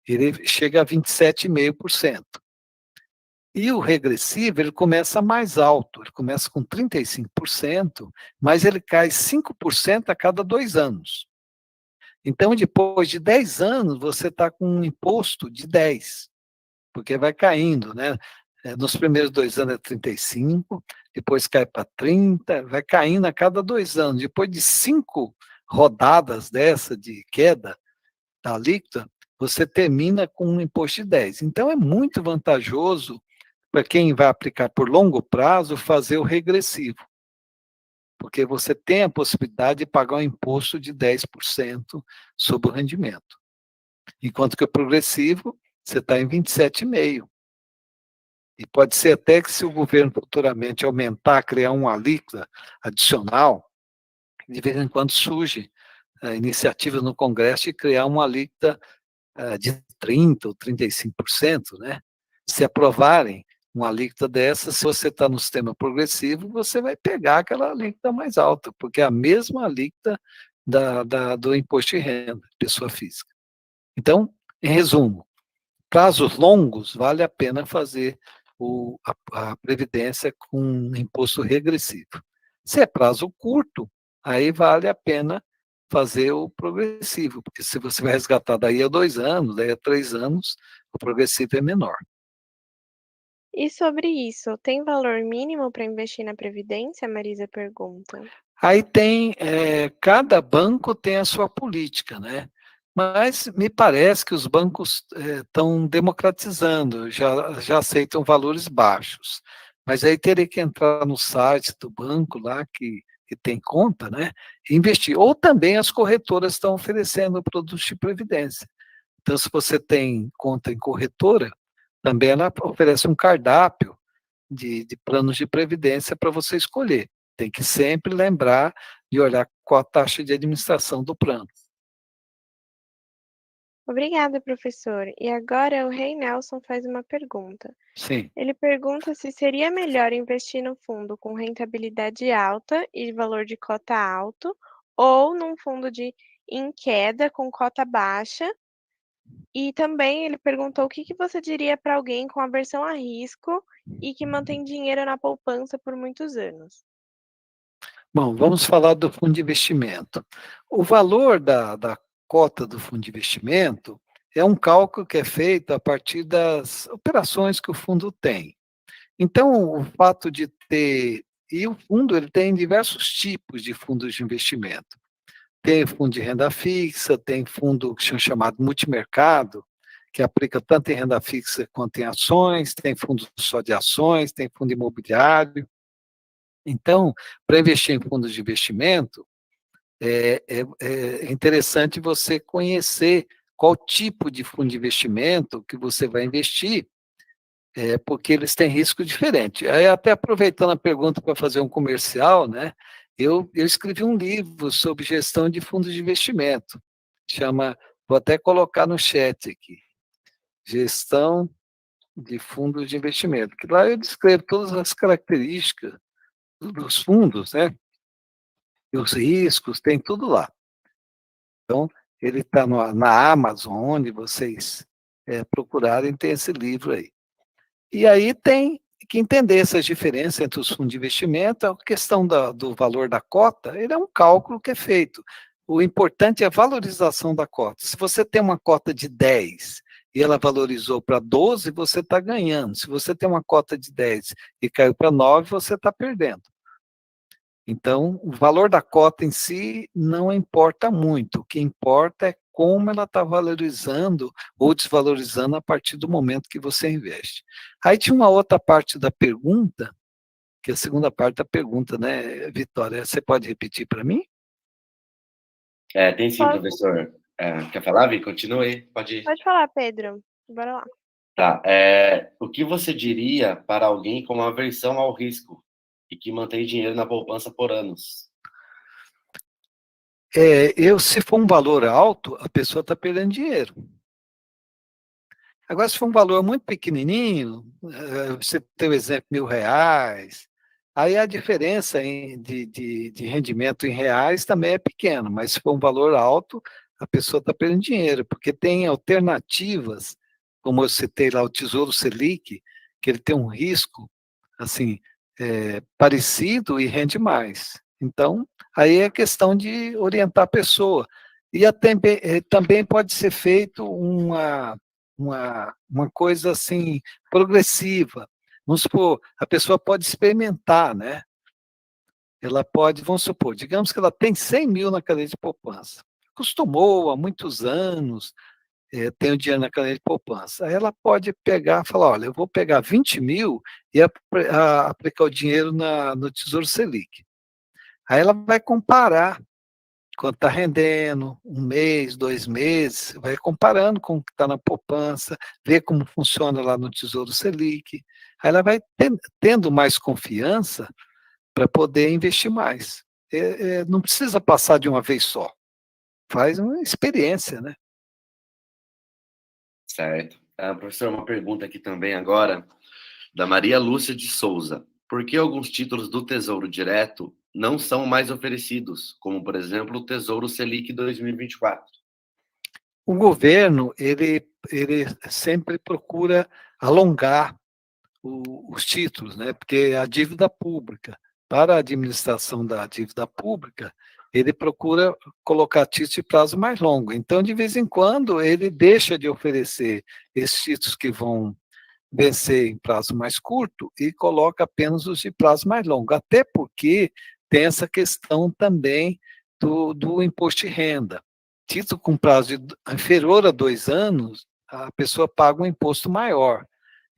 Ele chega a 27,5%. E o regressivo, ele começa mais alto, ele começa com 35%, mas ele cai 5% a cada 2 anos. Então, depois de 10 anos, você está com um imposto de 10%, porque vai caindo, né? Nos primeiros 2 anos é 35%, depois cai para 30%, vai caindo a cada 2 anos. Depois de 5 rodadas dessa de queda da alíquota, você termina com um imposto de 10%. Então, é muito vantajoso para quem vai aplicar por longo prazo, fazer o regressivo, porque você tem a possibilidade de pagar um imposto de 10% sobre o rendimento. Enquanto que o progressivo, você está em 27,5%. E pode ser até que se o governo futuramente aumentar, criar uma alíquota adicional, de vez em quando surge iniciativas no Congresso de criar uma alíquota de 30% ou 35%, né? Se aprovarem uma alíquota dessa, se você está no sistema progressivo, você vai pegar aquela alíquota mais alta, porque é a mesma alíquota do imposto de renda, pessoa física. Então, em resumo, prazos longos, vale a pena fazer a previdência com imposto regressivo. Se é prazo curto, aí vale a pena fazer o progressivo, porque se você vai resgatar daí a 2 anos, daí a 3 anos, o progressivo é menor.
E sobre isso, tem valor mínimo para investir na previdência? A Marisa pergunta.
Aí tem, cada banco tem a sua política, né? Mas me parece que os bancos estão democratizando, já aceitam valores baixos. Mas aí teria que entrar no site do banco lá, que tem conta, né? E investir. Ou também as corretoras estão oferecendo produtos de previdência. Então, se você tem conta em corretora, também ela oferece um cardápio de planos de previdência para você escolher. Tem que sempre lembrar de olhar qual a taxa de administração do plano.
Obrigada, professor. E agora o Rei Nelson faz uma pergunta.
Sim.
Ele pergunta se seria melhor investir no fundo com rentabilidade alta e valor de cota alto, ou num fundo em queda com cota baixa. E também ele perguntou o que você diria para alguém com aversão a risco e que mantém dinheiro na poupança por muitos anos.
Bom, vamos falar do fundo de investimento. O valor da cota do fundo de investimento é um cálculo que é feito a partir das operações que o fundo tem. Então, o fato de ter. E o fundo ele tem diversos tipos de fundos de investimento. Tem fundo de renda fixa, tem fundo que são chamado multimercado, que aplica tanto em renda fixa quanto em ações, tem fundo só de ações, tem fundo imobiliário. Então, para investir em fundos de investimento, é interessante você conhecer qual tipo de fundo de investimento que você vai investir, porque eles têm risco diferente. Aí, até aproveitando a pergunta para fazer um comercial, né? Eu escrevi um livro sobre gestão de fundos de investimento, vou até colocar no chat aqui, Gestão de Fundos de Investimento, que lá eu descrevo todas as características dos fundos, né? E os riscos, tem tudo lá. Então, ele está na Amazon, onde vocês procurarem, tem esse livro aí. E aí tem que entender essas diferenças entre os fundos de investimento, a questão do valor da cota, ele é um cálculo que é feito. O importante é a valorização da cota. Se você tem uma cota de 10 e ela valorizou para 12, você está ganhando. Se você tem uma cota de 10 e caiu para 9, você está perdendo. Então, o valor da cota em si não importa muito. O que importa é como ela está valorizando ou desvalorizando a partir do momento que você investe. Aí tinha uma outra parte da pergunta, que é a segunda parte da pergunta, né, Vitória? Você pode repetir para mim?
Tem sim,
Pode,
professor. Quer falar, Vi? Continue, pode ir.
pode falar, Pedro. Bora lá.
Tá. O que você diria para alguém com aversão ao risco e que mantém dinheiro na poupança por anos?
Se for um valor alto, a pessoa está perdendo dinheiro. Agora, se for um valor muito pequenininho, você tem o exemplo R$ 1.000, aí a diferença de rendimento em reais também é pequena, mas se for um valor alto, a pessoa está perdendo dinheiro, porque tem alternativas, como eu citei lá, o Tesouro Selic, que ele tem um risco assim, parecido e rende mais. Então, aí é questão de orientar a pessoa. E também pode ser feito uma coisa assim, progressiva. Vamos supor, a pessoa pode experimentar, né? Ela pode, vamos supor, digamos que ela tem 100 mil na cadeia de poupança. Acostumou há muitos anos, tem o dinheiro na cadeia de poupança. Aí ela pode pegar e falar, olha, eu vou pegar 20 mil e aplicar o dinheiro no Tesouro Selic. Aí ela vai comparar quanto está rendendo, 1 mês, 2 meses, vai comparando com o que está na poupança, ver como funciona lá no Tesouro Selic. Aí ela vai tendo mais confiança para poder investir mais. Não precisa passar de uma vez só. Faz uma experiência, né?
Certo. Professor, uma pergunta aqui também agora, da Maria Lúcia de Souza. Por que alguns títulos do Tesouro Direto não são mais oferecidos, como, por exemplo, o Tesouro Selic 2024?
O governo, ele sempre procura alongar os títulos, né? Porque a dívida pública, para a administração da dívida pública, ele procura colocar títulos de prazo mais longo. Então, de vez em quando, ele deixa de oferecer esses títulos que vão vencer em prazo mais curto e coloca apenas os de prazo mais longo, até porque tem essa questão também do imposto de renda. Título com prazo inferior a 2 anos, a pessoa paga um imposto maior.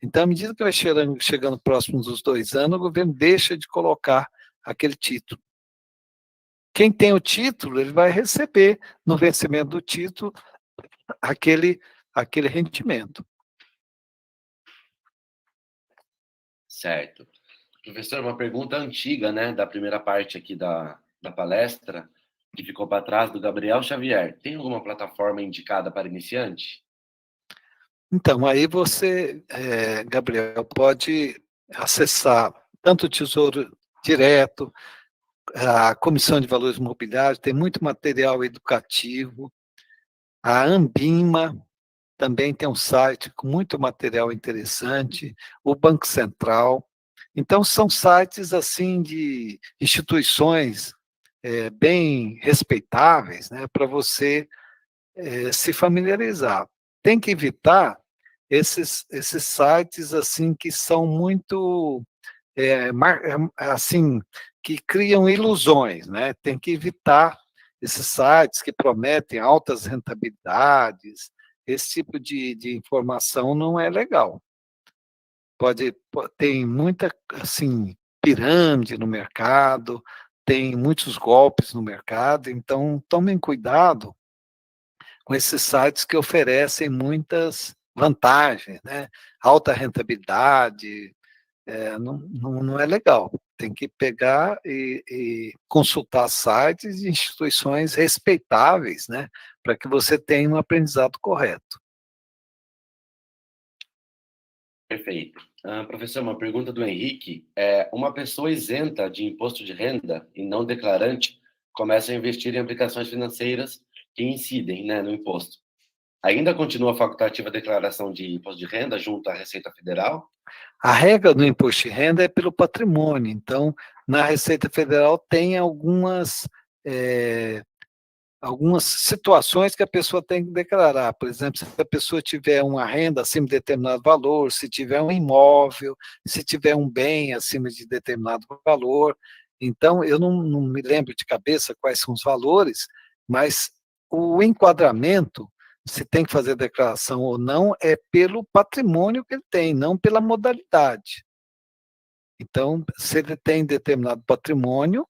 Então, à medida que vai chegando próximo dos 2 anos, o governo deixa de colocar aquele título. Quem tem o título, ele vai receber, no vencimento do título, aquele rendimento.
Certo. Professor, uma pergunta antiga, né, da primeira parte aqui da palestra, que ficou para trás, do Gabriel Xavier. Tem alguma plataforma indicada para iniciante?
Então, aí você, Gabriel, pode acessar tanto o Tesouro Direto, a Comissão de Valores Imobiliários, tem muito material educativo, a Ambima também tem um site com muito material interessante, o Banco Central. Então, são sites assim de instituições bem respeitáveis, né, para você se familiarizar. Tem que evitar esses sites assim que são muito assim que criam ilusões, né? Tem que evitar esses sites que prometem altas rentabilidades. Esse tipo de informação não é legal. Tem muita assim pirâmide no mercado, tem muitos golpes no mercado, então tomem cuidado com esses sites que oferecem muitas vantagens, né? Alta rentabilidade, não é legal. Tem que pegar e consultar sites de instituições respeitáveis, né? Para que você tenha um aprendizado correto.
Perfeito. Professor, uma pergunta do Henrique. Uma pessoa isenta de imposto de renda e não declarante começa a investir em aplicações financeiras que incidem, né, no imposto. Ainda continua facultativa a declaração de imposto de renda junto à Receita Federal?
A regra do imposto de renda é pelo patrimônio, então, na Receita Federal tem algumas situações que a pessoa tem que declarar. Por exemplo, se a pessoa tiver uma renda acima de determinado valor, se tiver um imóvel, se tiver um bem acima de determinado valor. Então, eu não me lembro de cabeça quais são os valores, mas o enquadramento, se tem que fazer declaração ou não, é pelo patrimônio que ele tem, não pela modalidade. Então, se ele tem determinado patrimônio,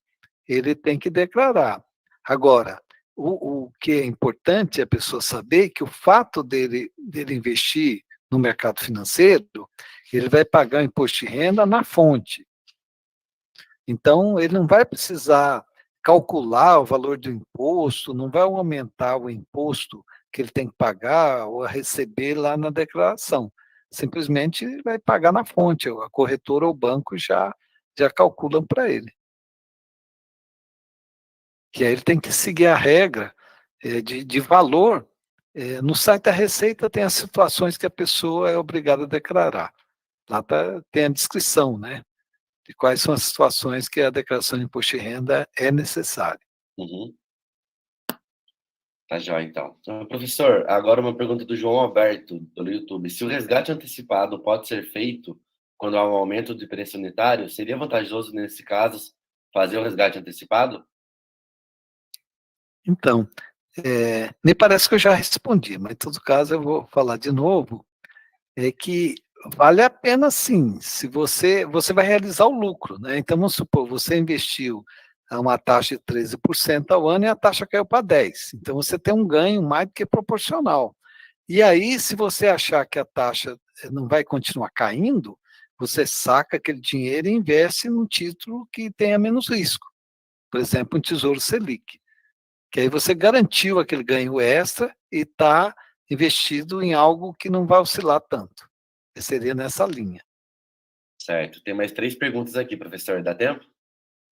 ele tem que declarar. Agora, o que é importante a pessoa saber que o fato dele investir no mercado financeiro, ele vai pagar o imposto de renda na fonte. Então, ele não vai precisar calcular o valor do imposto, não vai aumentar o imposto que ele tem que pagar ou receber lá na declaração. Simplesmente vai pagar na fonte, a corretora ou o banco já calculam para ele. Que aí ele tem que seguir a regra de valor. No site da Receita tem as situações que a pessoa é obrigada a declarar. Lá tem a descrição, né? De quais são as situações que a declaração de imposto de renda é necessária.
Uhum. Tá jóia, então. Professor, agora uma pergunta do João Alberto, do YouTube. Se o resgate antecipado pode ser feito quando há um aumento de preço unitário, seria vantajoso, nesse caso, fazer o resgate antecipado?
Então, me parece que eu já respondi, mas em todo caso eu vou falar de novo, é que vale a pena sim, se você vai realizar o lucro, né? Então, vamos supor, você investiu a uma taxa de 13% ao ano e a taxa caiu para 10%. Então, você tem um ganho mais do que proporcional. E aí, se você achar que a taxa não vai continuar caindo, você saca aquele dinheiro e investe num título que tenha menos risco. Por exemplo, um Tesouro Selic. Que aí você garantiu aquele ganho extra e está investido em algo que não vai oscilar tanto. Seria nessa linha.
Certo. Tem mais 3 perguntas aqui, professor. Dá tempo?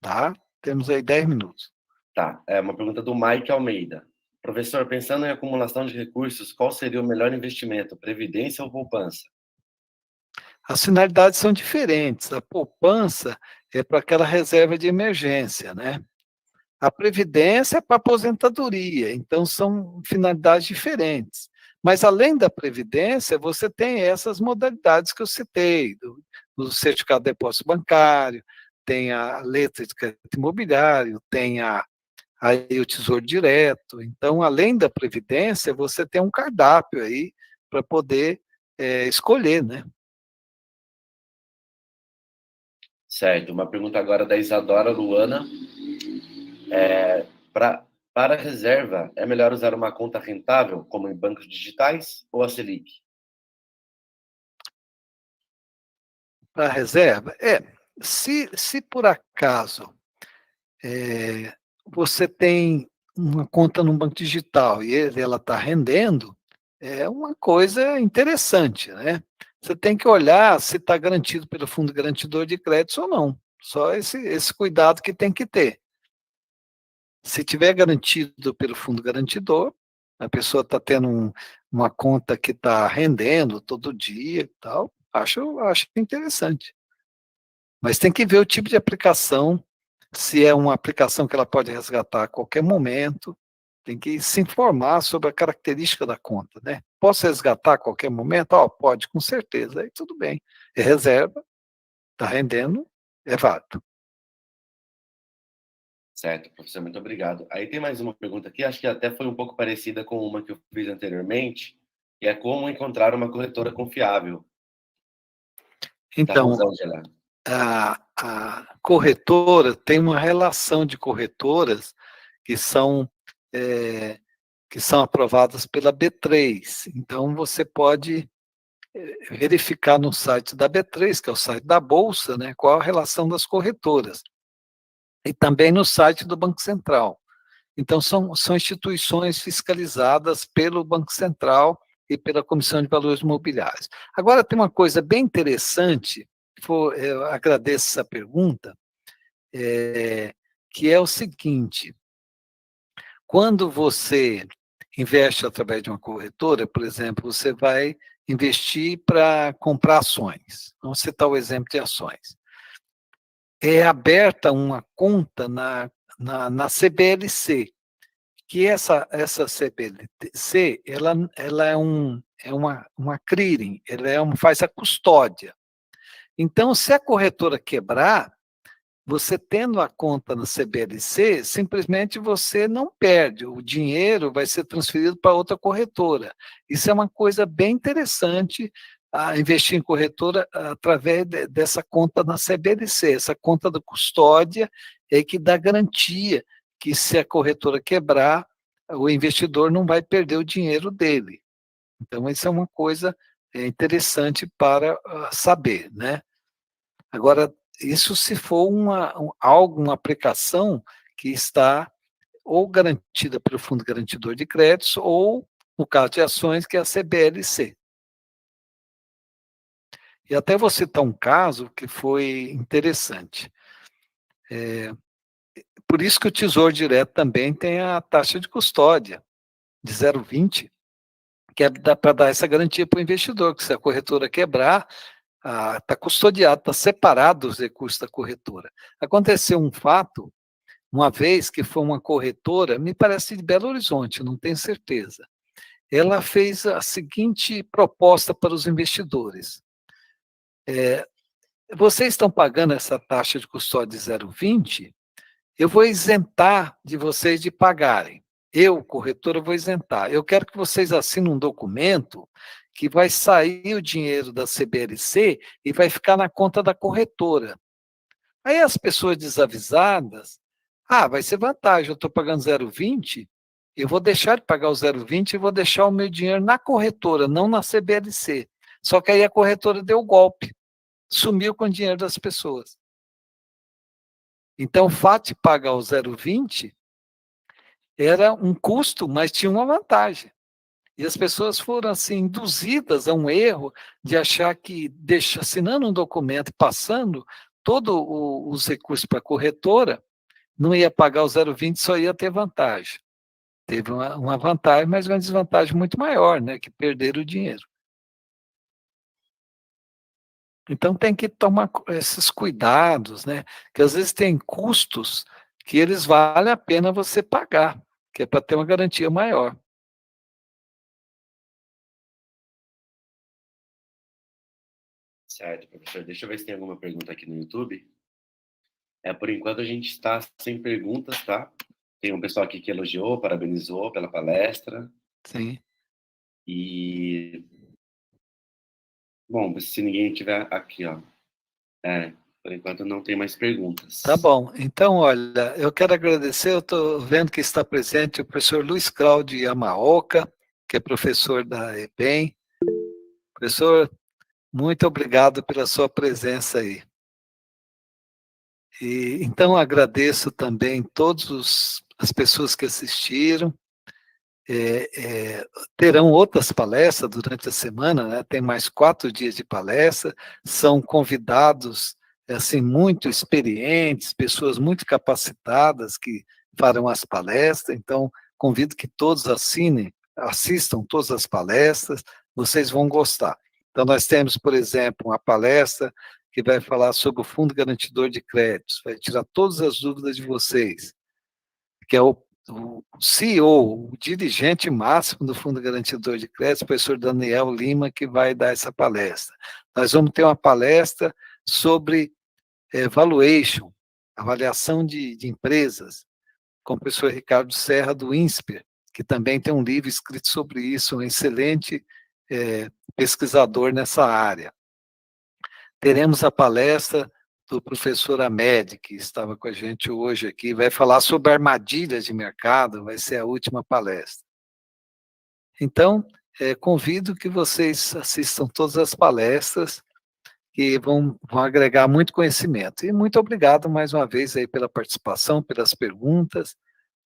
Tá? Temos aí 10 minutos.
Tá. Uma pergunta do Mike Almeida. Professor, pensando em acumulação de recursos, qual seria o melhor investimento, previdência ou poupança?
As finalidades são diferentes. A poupança é para aquela reserva de emergência, né? A previdência é para aposentadoria, então são finalidades diferentes. Mas, além da previdência, você tem essas modalidades que eu citei, do certificado de depósito bancário, tem a letra de crédito imobiliário, tem aí o Tesouro Direto. Então, além da previdência, você tem um cardápio aí para poder escolher, né?
Certo. Uma pergunta agora da Isadora Luana. Para reserva, é melhor usar uma conta rentável, como em bancos digitais, ou a Selic?
Para reserva? Se por acaso você tem uma conta num banco digital e ela está rendendo, é uma coisa interessante, né? Você tem que olhar se está garantido pelo fundo garantidor de créditos ou não. Só esse cuidado que tem que ter. Se tiver garantido pelo fundo garantidor, a pessoa está tendo uma conta que está rendendo todo dia e tal, acho interessante. Mas tem que ver o tipo de aplicação, se é uma aplicação que ela pode resgatar a qualquer momento, tem que se informar sobre a característica da conta, né? Posso resgatar a qualquer momento? Pode, com certeza, aí tudo bem. É reserva, está rendendo, é válido.
Certo, professor, muito obrigado. Aí tem mais uma pergunta aqui, acho que até foi um pouco parecida com uma que eu fiz anteriormente, que é como encontrar uma corretora confiável. Da
Então,
Rosângela.
a corretora tem uma relação de corretoras que são, que são aprovadas pela B3. Então, você pode verificar no site da B3, que é o site da Bolsa, né, qual a relação das corretoras. E também no site do Banco Central. Então, são instituições fiscalizadas pelo Banco Central e pela Comissão de Valores Mobiliários. Agora, tem uma coisa bem interessante, eu agradeço essa pergunta, que é o seguinte: quando você investe através de uma corretora, por exemplo, você vai investir para comprar ações. Vamos citar o exemplo de ações. É aberta uma conta na CBLC, que essa CBLC, ela é uma clearing, faz a custódia. Então, se a corretora quebrar, você tendo a conta na CBLC, simplesmente você não perde, o dinheiro vai ser transferido para outra corretora. Isso é uma coisa bem interessante, investir em corretora através dessa conta na CBLC. Essa conta da custódia é que dá garantia que, se a corretora quebrar, o investidor não vai perder o dinheiro dele. Então, isso é uma coisa interessante para saber, né? Agora, isso se for uma aplicação que está ou garantida pelo Fundo Garantidor de Créditos ou, no caso de ações, que é a CBLC. E até vou citar um caso que foi interessante. Por isso que o Tesouro Direto também tem a taxa de custódia de 0,20, que é para dar essa garantia para o investidor, que se a corretora quebrar, está custodiado, está separado dos recursos da corretora. Aconteceu um fato, uma vez, que foi uma corretora, me parece de Belo Horizonte, não tenho certeza. Ela fez a seguinte proposta para os investidores. Vocês estão pagando essa taxa de custódia de 0,20, eu vou isentar de vocês de pagarem. Eu, corretora, vou isentar. Eu quero que vocês assinem um documento que vai sair o dinheiro da CBLC e vai ficar na conta da corretora. Aí as pessoas desavisadas, vai ser vantagem, eu estou pagando 0,20, eu vou deixar de pagar o 0,20 e vou deixar o meu dinheiro na corretora, não na CBLC. Só que aí a corretora deu golpe, sumiu com o dinheiro das pessoas. Então, o fato de pagar o 0,20 era um custo, mas tinha uma vantagem. E as pessoas foram assim induzidas a um erro de achar que, assinando um documento e passando todos os recursos para a corretora, não ia pagar o 0,20, só ia ter vantagem. Teve uma vantagem, mas uma desvantagem muito maior, né, que perderam o dinheiro. Então tem que tomar esses cuidados, né, que às vezes tem custos que eles valem a pena você pagar, que é para ter uma garantia maior.
Certo, professor. Deixa eu ver se tem alguma pergunta aqui no YouTube. Por enquanto a gente está sem perguntas, tá? Tem um pessoal aqui que elogiou, parabenizou pela palestra.
Sim.
E, bom, se ninguém tiver aqui, ó. Por enquanto não tem mais perguntas.
Tá bom. Então, olha, eu quero agradecer, eu estou vendo que está presente o professor Luiz Cláudio Yamaoka, que é professor da EBEM. Professor, muito obrigado pela sua presença aí. E, então, agradeço também todas as pessoas que assistiram. Terão outras palestras durante a semana, né? Tem mais 4 dias de palestra, são convidados assim, muito experientes, pessoas muito capacitadas que farão as palestras, então convido que todos assistam todas as palestras, vocês vão gostar. Então nós temos, por exemplo, uma palestra que vai falar sobre o Fundo Garantidor de Créditos, vai tirar todas as dúvidas de vocês, que é o CEO, o dirigente máximo do Fundo Garantidor de Créditos, o professor Daniel Lima, que vai dar essa palestra. Nós vamos ter uma palestra sobre valuation, avaliação de empresas, com o professor Ricardo Serra, do INSPER, que também tem um livro escrito sobre isso, um excelente pesquisador nessa área. Teremos a palestra do professor Amed, que estava com a gente hoje aqui, vai falar sobre armadilhas de mercado, vai ser a última palestra. Então, convido que vocês assistam todas as palestras, que vão agregar muito conhecimento. E muito obrigado mais uma vez aí pela participação, pelas perguntas,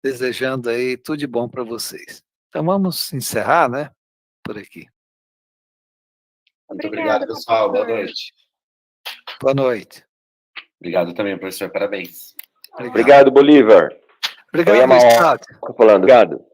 desejando aí tudo de bom para vocês. Então vamos encerrar, né, por aqui.
Muito obrigado, pessoal. Boa noite.
Boa noite.
Obrigado também, professor. Parabéns.
Obrigado, Bolívar.
Obrigado, Luiz Cláudio.
Falando. Obrigado.